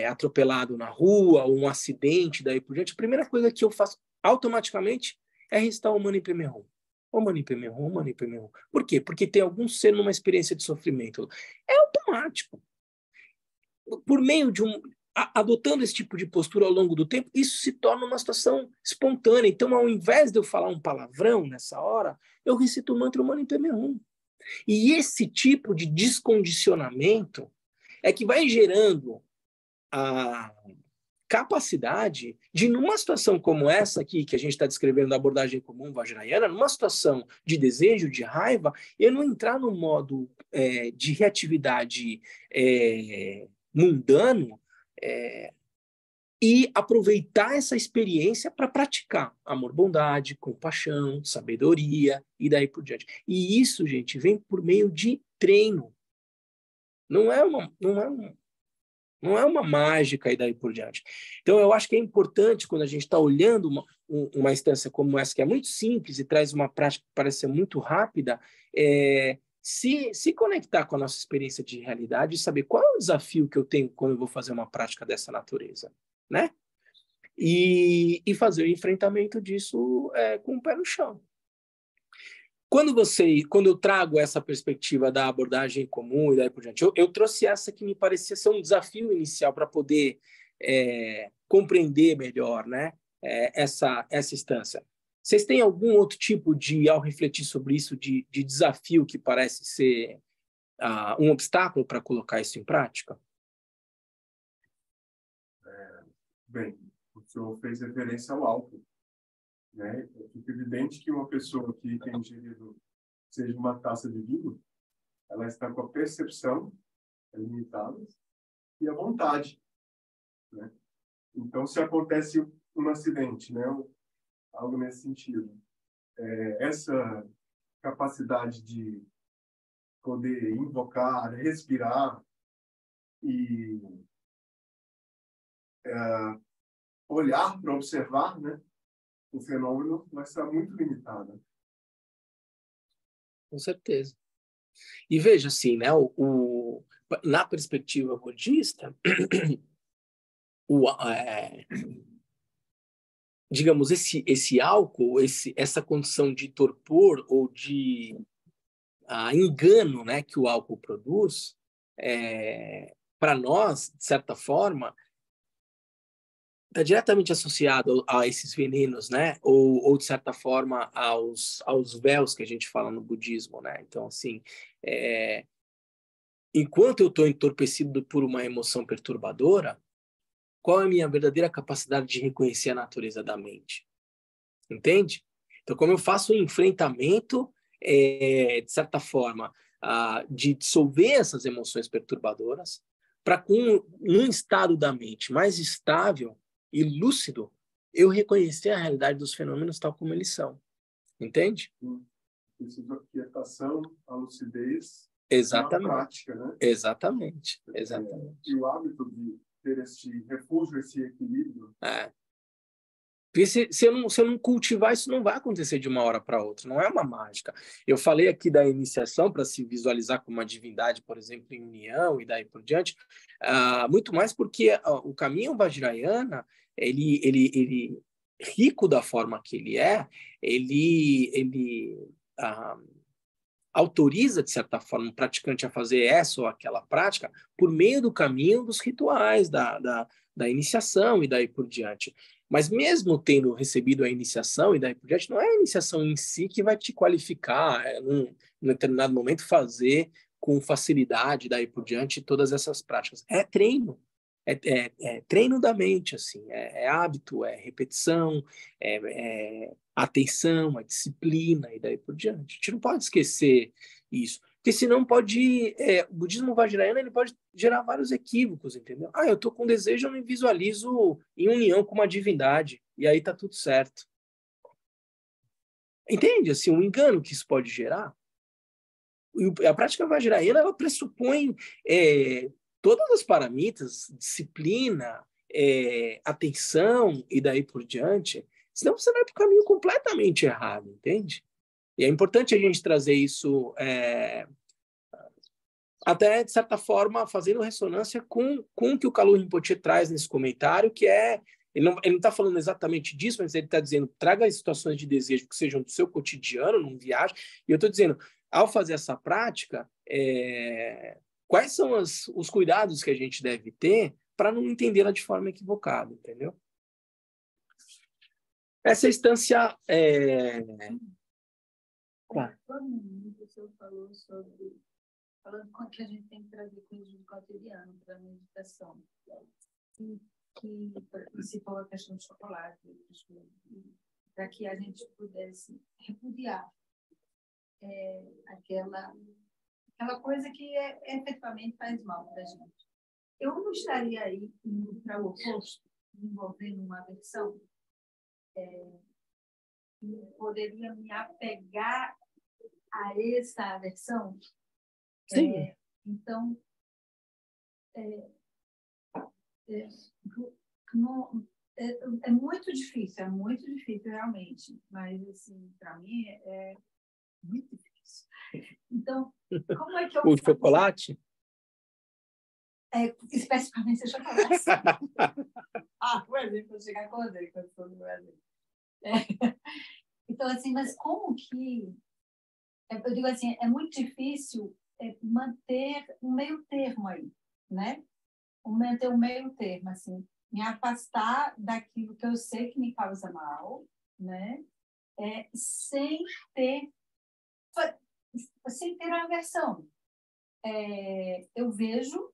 atropelado na rua, ou um acidente, daí por diante, a primeira coisa que eu faço automaticamente é recitar o Mani Padme Hum. O Mani Padme Hum, o Mani Padme Hum. Por quê? Porque tem algum ser numa experiência de sofrimento. É automático. Por meio de adotando esse tipo de postura ao longo do tempo, isso se torna uma situação espontânea. Então, ao invés de eu falar um palavrão nessa hora, eu recito o mantra Mani Padme Hum. E esse tipo de descondicionamento é que vai gerando a capacidade de, numa situação como essa aqui, que a gente está descrevendo da abordagem comum vajrayana, numa situação de desejo, de raiva, eu não entrar no modo de reatividade mundano e aproveitar essa experiência para praticar amor, bondade, compaixão, sabedoria e daí por diante. E isso, gente, vem por meio de treino. Não é uma mágica e daí por diante. Então, eu acho que é importante, quando a gente está olhando uma instância como essa, que é muito simples e traz uma prática que parece ser muito rápida, se conectar com a nossa experiência de realidade e saber qual é o desafio que eu tenho quando eu vou fazer uma prática dessa natureza, né? E fazer o enfrentamento disso com o pé no chão. Quando eu trago essa perspectiva da abordagem comum e daí por diante, eu trouxe essa que me parecia ser um desafio inicial para poder compreender melhor, né, essa instância. Vocês têm algum outro tipo de, ao refletir sobre isso, de desafio que parece ser um obstáculo para colocar isso em prática? Bem, o senhor fez referência ao álcool, né? É evidente que uma pessoa que tem ingerido, seja uma taça de vinho, ela está com a percepção limitada e a vontade, né? Então, se acontece um acidente, né, algo nesse sentido, essa capacidade de poder invocar, respirar, e olhar para observar, né, o fenômeno vai estar muito limitado. Com certeza. E veja assim, né, na perspectiva budista, digamos, esse álcool, essa condição de torpor ou de engano, né, que o álcool produz, para nós, de certa forma, está diretamente associado a esses venenos, né? Ou de certa forma aos véus que a gente fala no budismo, né? Então, assim, enquanto eu estou entorpecido por uma emoção perturbadora, qual é a minha verdadeira capacidade de reconhecer a natureza da mente? Entende? Então, como eu faço um enfrentamento, de certa forma, de dissolver essas emoções perturbadoras, para com um estado da mente mais estável e lúcido, eu reconhecer a realidade dos fenômenos tal como eles são. Entende? Preciso a quietação, a lucidez, exatamente. na prática, né? Exatamente. E o hábito de ter esse refúgio, esse equilíbrio. Porque se eu não cultivar, isso não vai acontecer de uma hora para outra, não é uma mágica. Eu falei aqui da iniciação para se visualizar como uma divindade, por exemplo, em união e daí por diante, muito mais porque o caminho Vajrayana, ele rico da forma que ele autoriza, de certa forma, o praticante a fazer essa ou aquela prática por meio do caminho dos rituais, da iniciação e daí por diante. Mas mesmo tendo recebido a iniciação e daí por diante, não é a iniciação em si que vai te qualificar, num determinado momento, fazer com facilidade daí por diante todas essas práticas. É treino. É treino da mente, assim, é hábito, é repetição, é atenção, a disciplina e daí por diante. A gente não pode esquecer isso, porque senão pode, o budismo vajrayana, ele pode gerar vários equívocos, entendeu? Eu estou com desejo, eu me visualizo em união com uma divindade, e aí tá tudo certo. Entende, assim, um engano que isso pode gerar? A prática vajrayana, ela pressupõe todas as paramitas, disciplina, atenção e daí por diante, senão você vai para o caminho completamente errado, entende? E é importante a gente trazer isso até, de certa forma, fazendo ressonância com o que o Kalu Rinpoche traz nesse comentário, que ele não está falando exatamente disso, mas ele está dizendo, traga as situações de desejo que sejam do seu cotidiano, num viagem, e eu estou dizendo, ao fazer essa prática, quais são os cuidados que a gente deve ter para não entendê-la de forma equivocada, entendeu? Essa instância... O senhor falou sobre... Falando com que a gente tem que trazer coisas do cotidiano para a meditação. Que se for a questão do chocolate, para que a gente pudesse repudiar aquela coisa que efetivamente faz mal para a gente. Eu não estaria aí indo para o oposto, envolvendo uma aversão, e poderia me apegar a essa aversão. Sim. Então, é muito difícil realmente, mas assim, para mim é muito difícil. Então, como é que eu o chocolate? Especificamente o chocolate. Por exemplo, eu chegar com ele quando estou no Brasil. Então, assim, mas como que... Eu digo assim, é muito difícil manter um meio termo aí, né? Manter um meio termo, assim, me afastar daquilo que eu sei que me causa mal, né? Sem ter aversão. Eu vejo,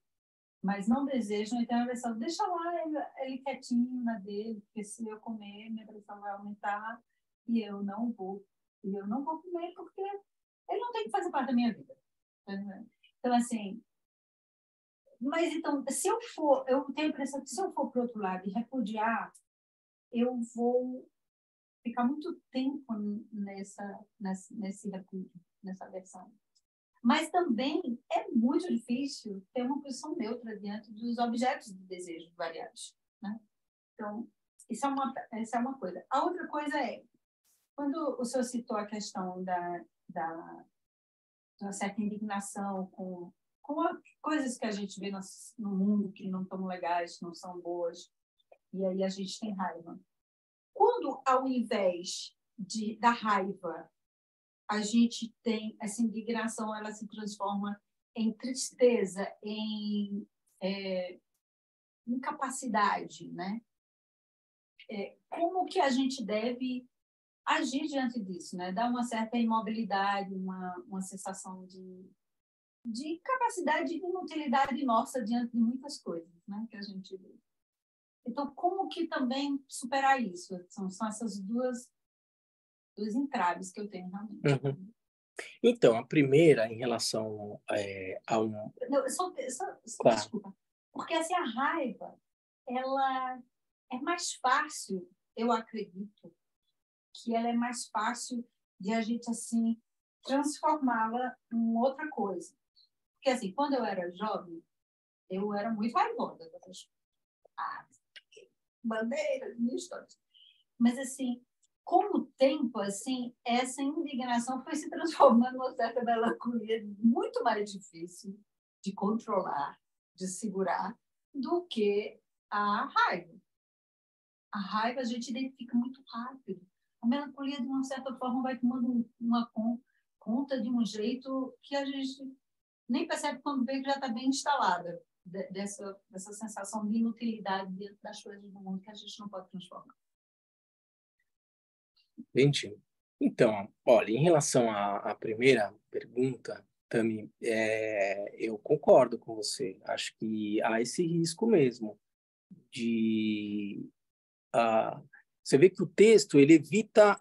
mas não desejo, então a aversão, deixa lá ele quietinho na dele, porque se eu comer, minha pressão vai aumentar e eu não vou comer porque ele não tem que fazer parte da minha vida. Então, assim, mas então, eu tenho a impressão que se eu for para o outro lado e repudiar, eu vou ficar muito tempo nesse repúdio, nessa versão. Mas também é muito difícil ter uma posição neutra diante dos objetos de desejo variados, né? Então, essa é uma coisa. A outra coisa é, quando o senhor citou a questão de uma certa indignação com coisas que a gente vê no mundo que não estão legais, não são boas, e aí a gente tem raiva. Quando, ao invés da raiva, a gente tem essa indignação, ela se transforma em tristeza, em incapacidade, né? Como que a gente deve agir diante disso, né? Dar uma certa imobilidade, uma sensação de capacidade de inutilidade nossa diante de muitas coisas, né? Que a gente vê. Então, como que também superar isso? São essas duas entraves que eu tenho realmente. Uhum. Então, a primeira, em relação a um... Não, Claro. Desculpa. Porque assim, a raiva, ela é mais fácil, eu acredito, que ela é mais fácil de a gente, assim, transformá-la em outra coisa. Porque, assim, quando eu era jovem, eu era muito raivosa. Bandeiras, mil histórias. Mas, assim, com o tempo, assim, essa indignação foi se transformando numa certa melancolia muito mais difícil de controlar, de segurar, do que a raiva. A raiva a gente identifica muito rápido. A melancolia, de uma certa forma, vai tomando uma conta de um jeito que a gente nem percebe quando vê que já está bem instalada, dessa sensação de inutilidade dentro das coisas do mundo que a gente não pode transformar. Entendi. Então, olha, em relação à primeira pergunta, Tami, eu concordo com você. Acho que há esse risco mesmo de... você vê que o texto, ele evita...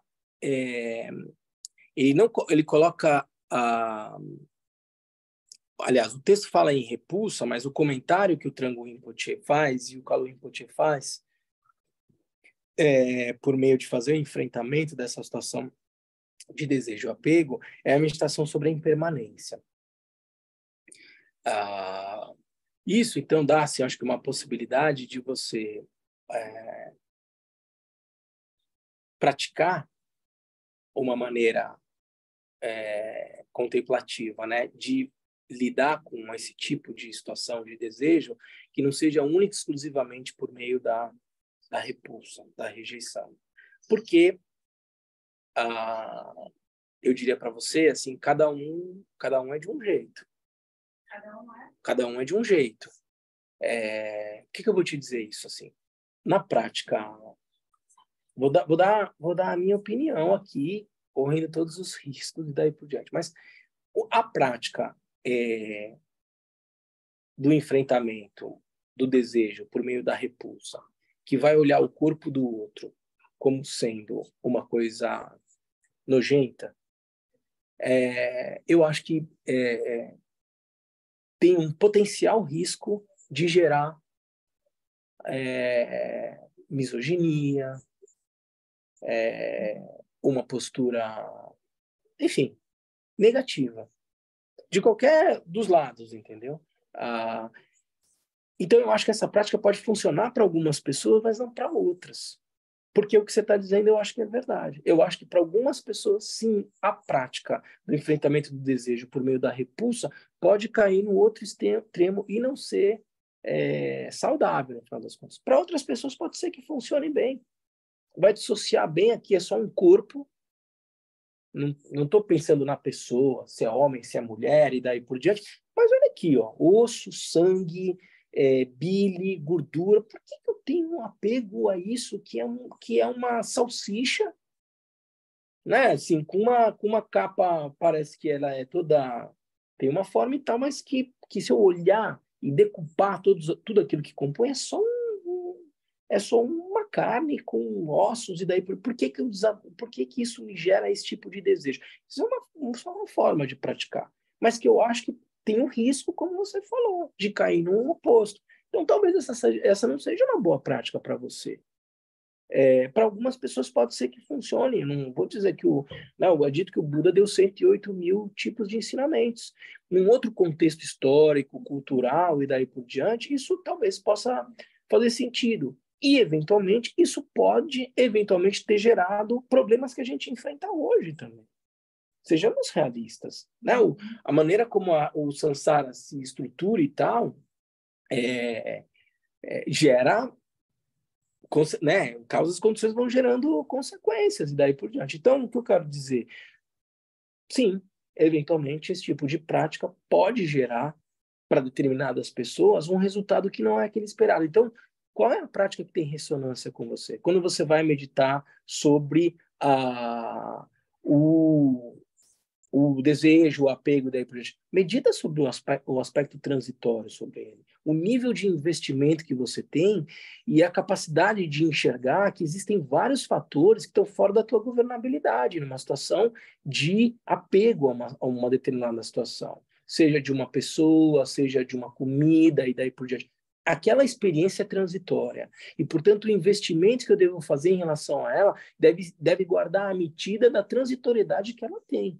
ele coloca... aliás, o texto fala em repulsa, mas o comentário que o Trango Rinpoche faz e o Kalu Rinpoche faz, por meio de fazer o enfrentamento dessa situação de desejo e apego, é a meditação sobre a impermanência. Isso, então, dá-se, acho que, uma possibilidade de você praticar uma maneira contemplativa, né, de lidar com esse tipo de situação de desejo que não seja única e exclusivamente por meio da repulsa, da rejeição. Porque eu diria para você, assim, cada um é de um jeito. Cada um é de um jeito. O que eu vou te dizer isso, assim? Na prática, vou dar a minha opinião aqui, correndo todos os riscos e daí por diante. Mas a prática do enfrentamento do desejo por meio da repulsa, que vai olhar o corpo do outro como sendo uma coisa nojenta, eu acho que tem um potencial risco de gerar misoginia, uma postura, enfim, negativa, de qualquer dos lados, entendeu? Então, eu acho que essa prática pode funcionar para algumas pessoas, mas não para outras. Porque o que você está dizendo, eu acho que é verdade. Eu acho que para algumas pessoas, sim, a prática do enfrentamento do desejo por meio da repulsa pode cair no outro extremo e não ser saudável, no final das contas. Para outras pessoas, pode ser que funcione bem. Vai dissociar bem aqui, é só um corpo. Não estou pensando na pessoa, se é homem, se é mulher e daí por diante. Mas olha aqui, ó, osso, sangue, bile, gordura. Por que eu tenho um apego a isso que é uma salsicha, né? Assim, com uma capa, parece que ela é toda... Tem uma forma e tal, mas que se eu olhar e decupar tudo aquilo que compõe, é só uma carne com ossos, e daí por que isso me gera esse tipo de desejo? Isso é só uma forma de praticar, mas que eu acho que tem um risco, como você falou, de cair no oposto. Então, talvez essa não seja uma boa prática para você. Para algumas pessoas pode ser que funcione. Não vou dizer que eu acredito que o Buda deu 108 mil tipos de ensinamentos. Num outro contexto histórico, cultural e daí por diante, isso talvez possa fazer sentido. E, eventualmente, isso pode, eventualmente, ter gerado problemas que a gente enfrenta hoje também. Sejamos realistas. Né? A maneira como o samsara se estrutura e tal gera, né? Causas e condições vão gerando consequências e daí por diante. Então, o que eu quero dizer? Sim, eventualmente, esse tipo de prática pode gerar para determinadas pessoas um resultado que não é aquele esperado. Então, qual é a prática que tem ressonância com você? Quando você vai meditar sobre o desejo, o apego, daí por diante, medita sobre o aspecto transitório sobre ele, o nível de investimento que você tem e a capacidade de enxergar que existem vários fatores que estão fora da tua governabilidade, numa situação de apego a uma determinada situação, seja de uma pessoa, seja de uma comida e daí por diante. Aquela experiência é transitória e, portanto, o investimento que eu devo fazer em relação a ela deve guardar a medida da transitoriedade que ela tem.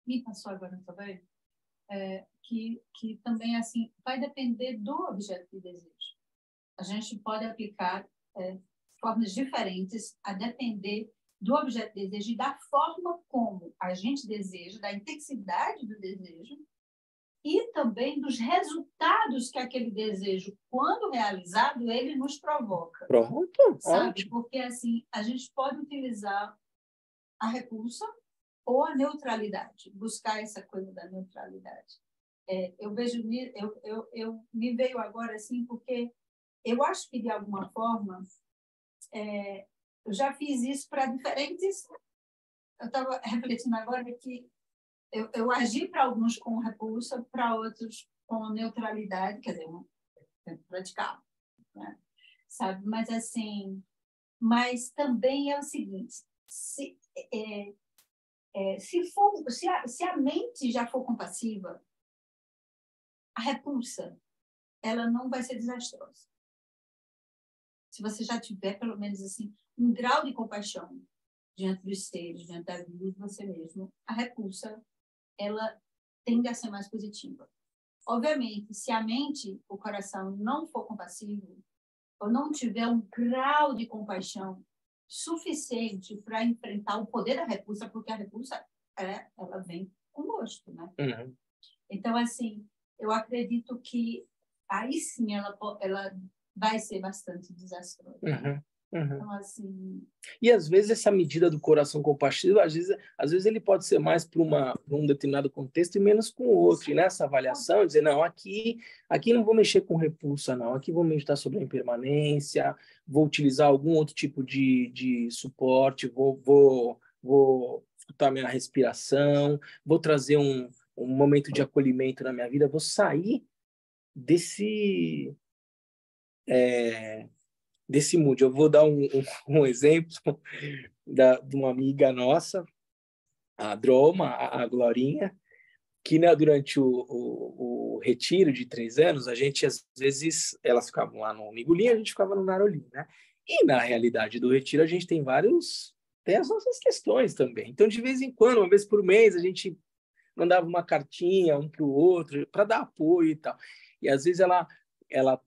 Me passou agora também que também assim vai depender do objeto de desejo. A gente pode aplicar formas diferentes a depender do objeto de desejo e da forma como a gente deseja, da intensidade do desejo e também dos resultados que aquele desejo, quando realizado, ele nos provoca. Pronto, sabe? Ótimo. Porque assim a gente pode utilizar a repulsa ou a neutralidade, buscar essa coisa da neutralidade. Eu vejo, eu me veio agora assim, porque eu acho que, de alguma forma, eu já fiz isso para diferentes... Eu estava refletindo agora que eu agi para alguns com repulsa, para outros com neutralidade, quer dizer, praticar, né? Sabe? Mas, assim, mas também é o seguinte, se a mente já for compassiva, a repulsa, ela não vai ser desastrosa. Se você já tiver, pelo menos assim, um grau de compaixão diante dos seres, diante da vida de você mesmo, a repulsa, ela tende a ser mais positiva. Obviamente, se a mente, o coração não for compassivo, ou não tiver um grau de compaixão suficiente para enfrentar o poder da repulsa, porque a repulsa, ela vem com gosto, né? Uhum. Então, assim, eu acredito que aí sim ela vai ser bastante desastrosa. Uhum. Uhum. Então, assim... E às vezes essa medida do coração compassivo, às vezes ele pode ser mais para um determinado contexto e menos com o outro. E nessa avaliação, dizer, não, aqui não vou mexer com repulsa, não. Aqui vou meditar sobre a impermanência, vou utilizar algum outro tipo de suporte, vou escutar minha respiração, vou trazer um momento de acolhimento na minha vida, vou sair desse mood. Eu vou dar um exemplo de uma amiga nossa, a Droma, a Glorinha, que, né, durante o retiro de 3 anos, a gente, às vezes, elas ficavam lá no Migulim, a gente ficava no Narolim, né? E, na realidade do retiro, a gente tem as nossas questões também. Então, de vez em quando, uma vez por mês, a gente mandava uma cartinha um para o outro, para dar apoio e tal. E, às vezes, ela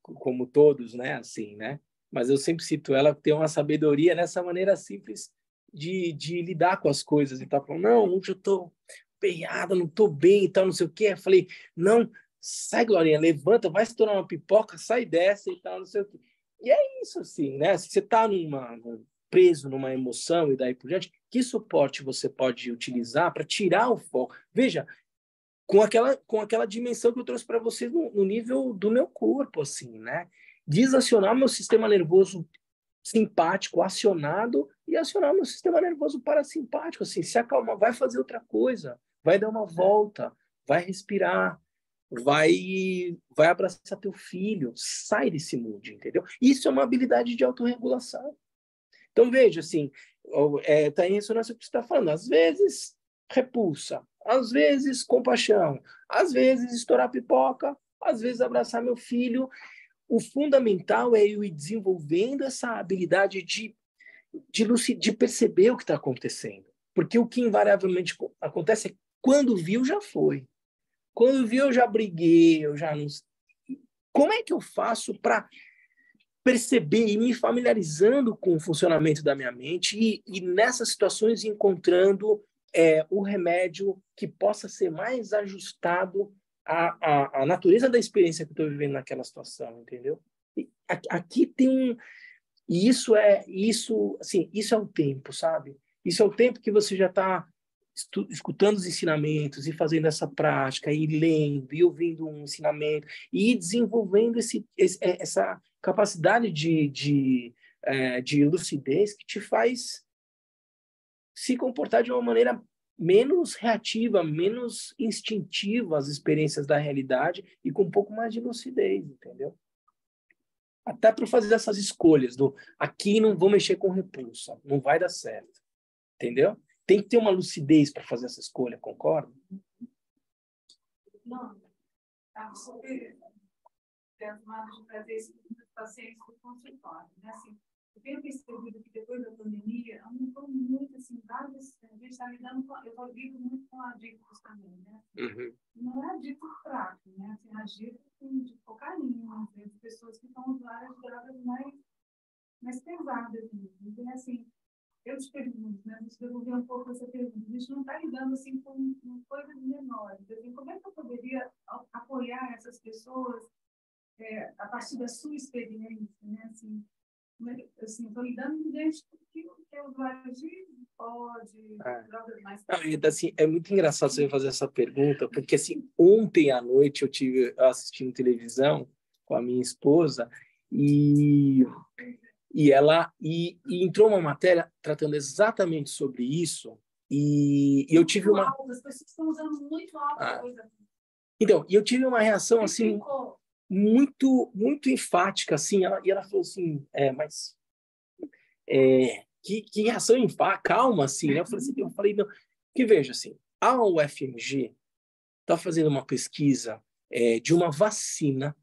como todos, né, assim, né? Mas eu sempre cito ela, tem uma sabedoria nessa maneira simples de lidar com as coisas. E tá falando, não, hoje eu tô perreada, não tô bem e tal, não sei o quê. Eu falei, não, sai, Glorinha, levanta, vai se tornar uma pipoca, sai dessa e tal, não sei o quê. E é isso, assim, né? Se você tá preso numa emoção e daí por diante, que suporte você pode utilizar para tirar o foco? Veja, com aquela dimensão que eu trouxe para vocês no nível do meu corpo, assim, né? Desacionar meu sistema nervoso simpático acionado e acionar meu sistema nervoso parasimpático, assim, se acalmar, vai fazer outra coisa, vai dar uma volta, vai respirar, vai abraçar teu filho, sai desse mood, entendeu? Isso é uma habilidade de autorregulação. Então, veja, assim, tá em ressonância com o que você está falando. Às vezes, repulsa. Às vezes, compaixão. Às vezes, estourar pipoca. Às vezes, abraçar meu filho. o fundamental é eu ir desenvolvendo essa habilidade de perceber o que está acontecendo. Porque o que invariavelmente acontece é quando viu, já foi. Quando viu, eu já briguei, eu já não... Como é que eu faço para perceber e me familiarizando com o funcionamento da minha mente e nessas situações encontrando o remédio que possa ser mais ajustado à natureza da experiência que eu estou vivendo naquela situação, entendeu? E aqui tem um... E isso é o tempo, sabe? Isso é o tempo que você já está escutando os ensinamentos e fazendo essa prática, e lendo, e ouvindo um ensinamento, e desenvolvendo essa capacidade de lucidez que te faz se comportar de uma maneira menos reativa, menos instintiva às experiências da realidade e com um pouco mais de lucidez, entendeu? Até para fazer essas escolhas aqui não vou mexer com repulsa, não vai dar certo, entendeu? Tem que ter uma lucidez para fazer essa escolha, concorda? Não, tá super entusiasmado de trazer isso para os pacientes do consultório, né? Assim, eu tenho percebido que depois da pandemia aumentou muito, assim, várias... A gente está lidando com... Eu estou lidando muito com adictos também, né? Uhum. Não é adicto fraco, né? Assim, adicto de cocaína, de pessoas que estão usuárias de drogas mais pesadas. Então, assim, eu te pergunto, né? Você devolver um pouco essa pergunta. A gente não está lidando, assim, com coisas menores. Assim, como é que eu poderia apoiar essas pessoas a partir da sua experiência, né? Assim, estou lidando com gente que é usuário de drogas mais... Assim, é muito engraçado você fazer essa pergunta, porque assim, ontem à noite eu assistindo televisão com a minha esposa e entrou uma matéria tratando exatamente sobre isso e eu tive uma... As pessoas estão usando muito álcool. Então, e eu tive uma reação assim... muito muito enfática, assim, ela falou assim, mas que reação enfática, calma, assim, né? Eu falei, não, que veja, assim, a UFMG está fazendo uma pesquisa de uma vacina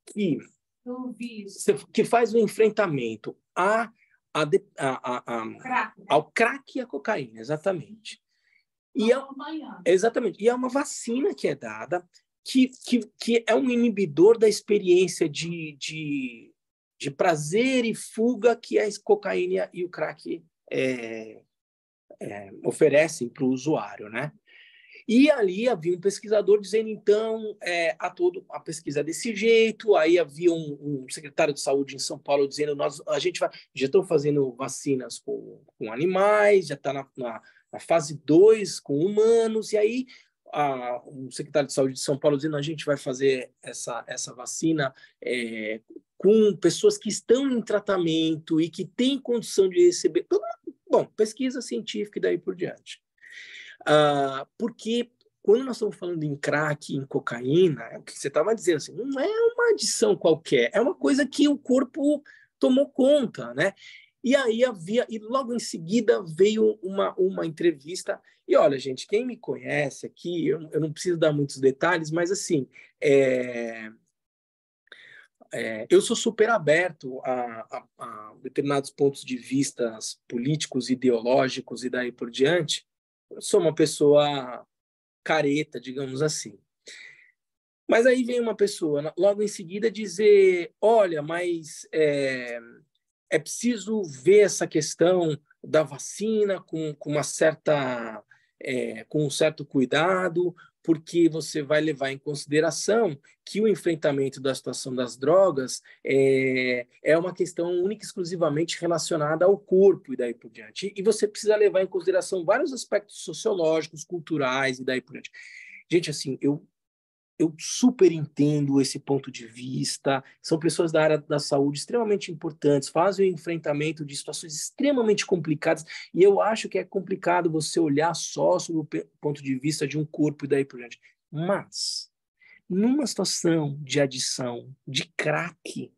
que faz o enfrentamento ao crack e à cocaína, exatamente. Exatamente. E é uma vacina que é dada que é um inibidor da experiência de prazer e fuga que a cocaína e o crack oferecem para o usuário, né? E ali havia um pesquisador dizendo, então, a pesquisa é desse jeito, aí havia um secretário de saúde em São Paulo dizendo, já estão fazendo vacinas com animais, já está na fase 2 com humanos, e aí o secretário de saúde de São Paulo dizendo, a gente vai fazer essa vacina com pessoas que estão em tratamento e que têm condição de receber... Bom, pesquisa científica e daí por diante. Porque quando nós estamos falando em crack, em cocaína, é o que você estava dizendo, assim, não é uma adição qualquer, é uma coisa que o corpo tomou conta, né? E aí e logo em seguida veio uma entrevista, e olha, gente, quem me conhece aqui, eu não preciso dar muitos detalhes, mas assim, eu sou super aberto a determinados pontos de vista políticos, ideológicos e daí por diante. Eu sou uma pessoa careta, digamos assim. Mas aí vem uma pessoa, logo em seguida, dizer, olha, mas é preciso ver essa questão da vacina com um certo cuidado, porque você vai levar em consideração que o enfrentamento da situação das drogas é uma questão única e exclusivamente relacionada ao corpo e daí por diante. E você precisa levar em consideração vários aspectos sociológicos, culturais e daí por diante. Gente, assim, eu super entendo esse ponto de vista. São pessoas da área da saúde extremamente importantes, fazem o enfrentamento de situações extremamente complicadas, e eu acho que é complicado você olhar só sob o ponto de vista de um corpo e daí por diante. Mas, numa situação de adição de crack,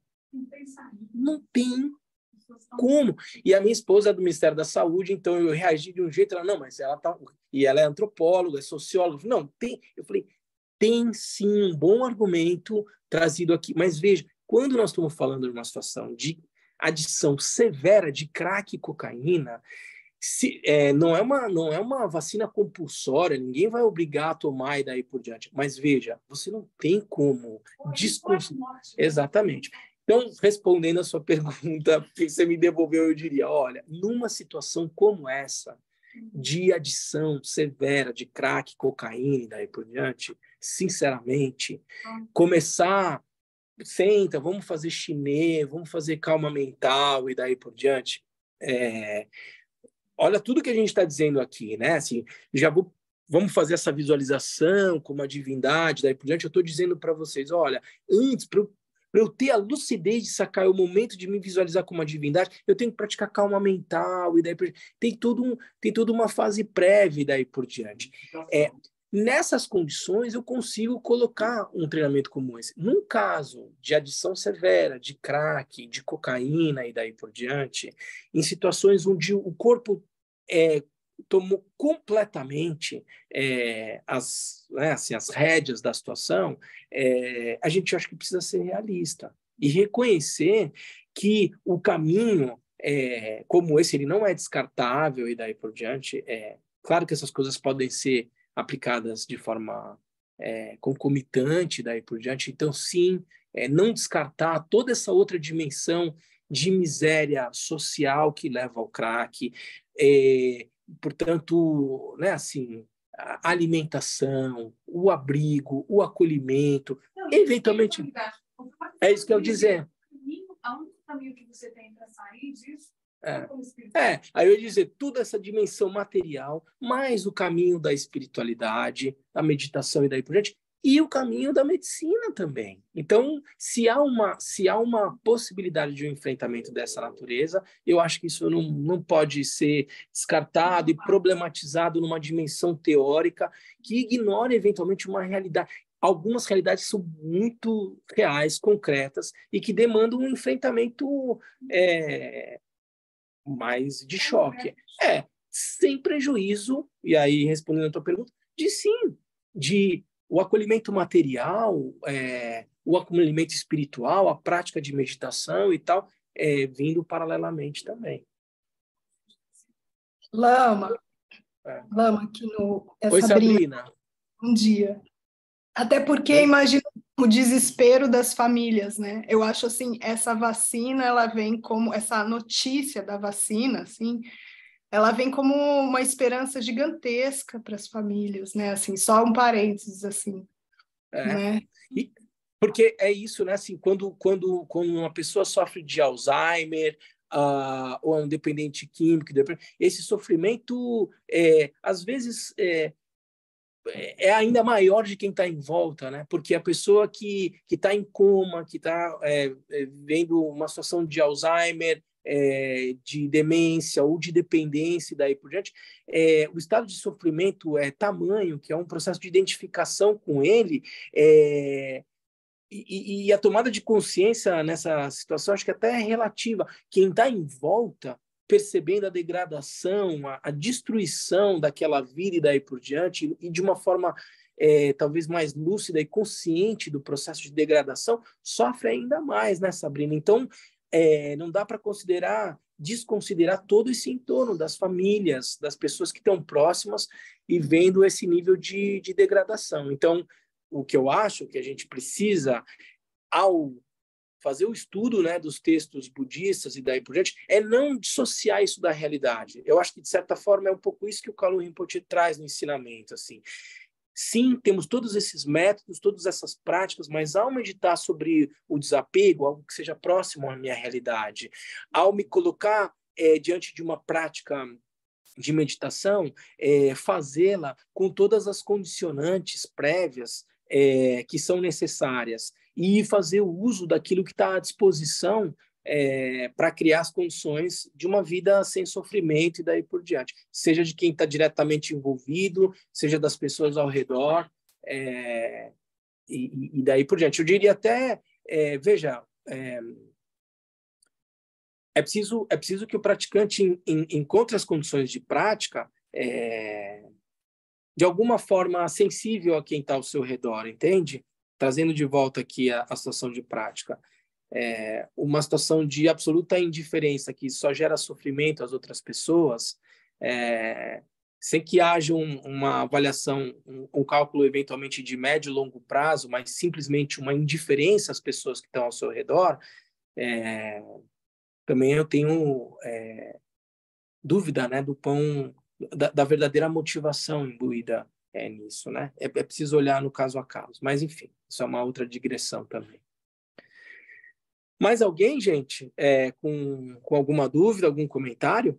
não tem como. E a minha esposa é do Ministério da Saúde, então eu reagi de um jeito, ela, não, mas ela tá... E ela é antropóloga, é socióloga. Não, tem... Eu falei, tem sim um bom argumento trazido aqui. Mas veja, quando nós estamos falando de uma situação de adição severa de crack e cocaína, não é uma vacina compulsória, ninguém vai obrigar a tomar e daí por diante. Mas veja, você não tem como desconsiderar. Exatamente. Então, respondendo a sua pergunta, que você me devolveu, eu diria, olha, numa situação como essa, de adição severa de crack, cocaína e daí por diante, sinceramente, começar, senta, vamos fazer chinê, vamos fazer calma mental e daí por diante, olha tudo que a gente está dizendo aqui, né? Assim, vamos fazer essa visualização como a divindade, daí por diante. Eu estou dizendo para vocês, olha, antes, para eu ter a lucidez de sacar o momento de me visualizar como uma divindade, eu tenho que praticar calma mental, e daí por diante. Tem toda uma fase prévia, e daí por diante. Nessas condições, eu consigo colocar um treinamento como esse. Num caso de adição severa, de crack, de cocaína e daí por diante, em situações onde o corpo tomou completamente as rédeas da situação, a gente acha que precisa ser realista e reconhecer que o caminho como esse ele não é descartável e daí por diante. Claro que essas coisas podem ser aplicadas de forma concomitante, daí por diante. Então, sim, não descartar toda essa outra dimensão de miséria social que leva ao crack, portanto, né, assim, a alimentação, o abrigo, o acolhimento, não, eventualmente... É isso que eu dizer. O único caminho que você tem para sair disso aí eu ia dizer, toda essa dimensão material, mais o caminho da espiritualidade, da meditação e daí por diante, e o caminho da medicina também. Então, se há uma possibilidade de um enfrentamento dessa natureza, eu acho que isso não pode ser descartado e problematizado numa dimensão teórica que ignora eventualmente uma realidade. Algumas realidades são muito reais, concretas, e que demandam um enfrentamento mais de choque. Sem prejuízo, e aí respondendo a tua pergunta, de o acolhimento material, o acolhimento espiritual, a prática de meditação e tal, vindo paralelamente também. Lama, aqui Oi, Sabrina. Um dia. Até porque imagina o desespero das famílias, né? Eu acho assim, essa vacina, ela vem como essa notícia da vacina, assim, ela vem como uma esperança gigantesca para as famílias, né? Assim, só um parênteses assim, né? Porque é isso, né? Assim, quando uma pessoa sofre de Alzheimer, ou é um dependente químico, esse sofrimento às vezes é ainda maior de quem está em volta, né? Porque a pessoa que está em coma, que está vendo uma situação de Alzheimer, de demência ou de dependência e daí por diante, o estado de sofrimento é tamanho, que é um processo de identificação com ele, e a tomada de consciência nessa situação, acho que até é relativa. Quem está em volta, percebendo a degradação, a destruição daquela vida e daí por diante, e de uma forma talvez mais lúcida e consciente do processo de degradação, sofre ainda mais, né, Sabrina? Então, não dá para desconsiderar todo esse entorno das famílias, das pessoas que estão próximas e vendo esse nível de degradação. Então, o que eu acho que a gente precisa, ao fazer o estudo, né, dos textos budistas e daí por diante, é não dissociar isso da realidade. Eu acho que, de certa forma, é um pouco isso que o Kalu Rinpoche traz no ensinamento. Assim. Sim, temos todos esses métodos, todas essas práticas, mas ao meditar sobre o desapego, algo que seja próximo à minha realidade, ao me colocar diante de uma prática de meditação, fazê-la com todas as condicionantes prévias que são necessárias e fazer o uso daquilo que está à disposição para criar as condições de uma vida sem sofrimento e daí por diante, seja de quem está diretamente envolvido, seja das pessoas ao redor, e daí por diante. Eu diria até, veja, é preciso que o praticante encontre as condições de prática de alguma forma sensível a quem está ao seu redor, entende? Trazendo de volta aqui a situação de prática. Uma situação de absoluta indiferença que só gera sofrimento às outras pessoas, sem que haja uma avaliação, um cálculo eventualmente de médio e longo prazo, mas simplesmente uma indiferença às pessoas que estão ao seu redor, também eu tenho dúvida, né, do pão, da verdadeira motivação imbuída nisso, né? É preciso olhar no caso a caso, mas enfim, isso é uma outra digressão também. Mais alguém, gente, com alguma dúvida, algum comentário?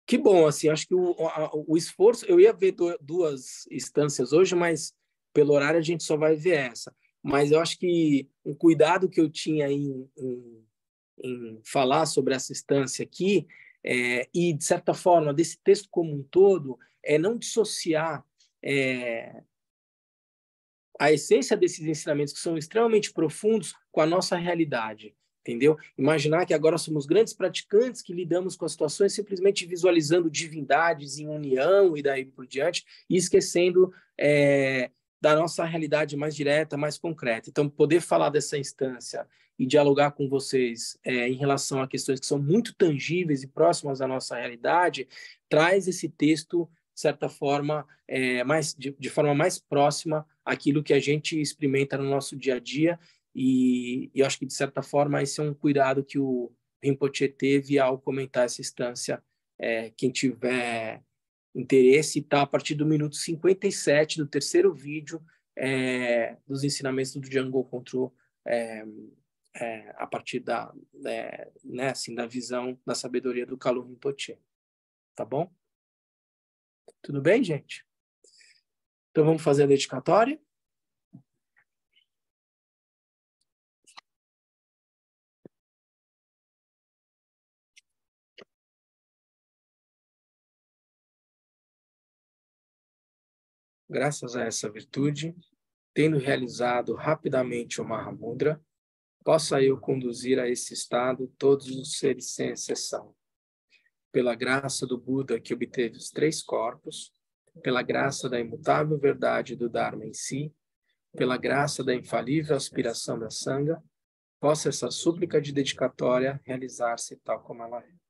Que bom, assim, acho que o esforço... Eu ia ver duas instâncias hoje, mas pelo horário a gente só vai ver essa. Mas eu acho que um cuidado que eu tinha em falar sobre essa instância aqui, e, de certa forma, desse texto como um todo, é não dissociar a essência desses ensinamentos, que são extremamente profundos, com a nossa realidade, entendeu? Imaginar que agora somos grandes praticantes que lidamos com as situações simplesmente visualizando divindades em união e daí por diante, e esquecendo da nossa realidade mais direta, mais concreta. Então, poder falar dessa instância e dialogar com vocês em relação a questões que são muito tangíveis e próximas à nossa realidade, traz esse texto, de certa forma, de forma mais próxima àquilo que a gente experimenta no nosso dia a dia, e eu acho que, de certa forma, esse é um cuidado que o Rinpoche teve ao comentar essa instância. Quem tiver interesse, está a partir do minuto 57 do terceiro vídeo dos ensinamentos do Django Control, a partir da visão, da sabedoria do Kalu Rinpoche. Tá bom? Tudo bem, gente? Então vamos fazer a dedicatória? Graças a essa virtude, tendo realizado rapidamente o Mahamudra, possa eu conduzir a esse estado todos os seres sem exceção. Pela graça do Buda que obteve os 3 corpos, pela graça da imutável verdade do Dharma em si, pela graça da infalível aspiração da Sangha, possa essa súplica de dedicatória realizar-se tal como ela é.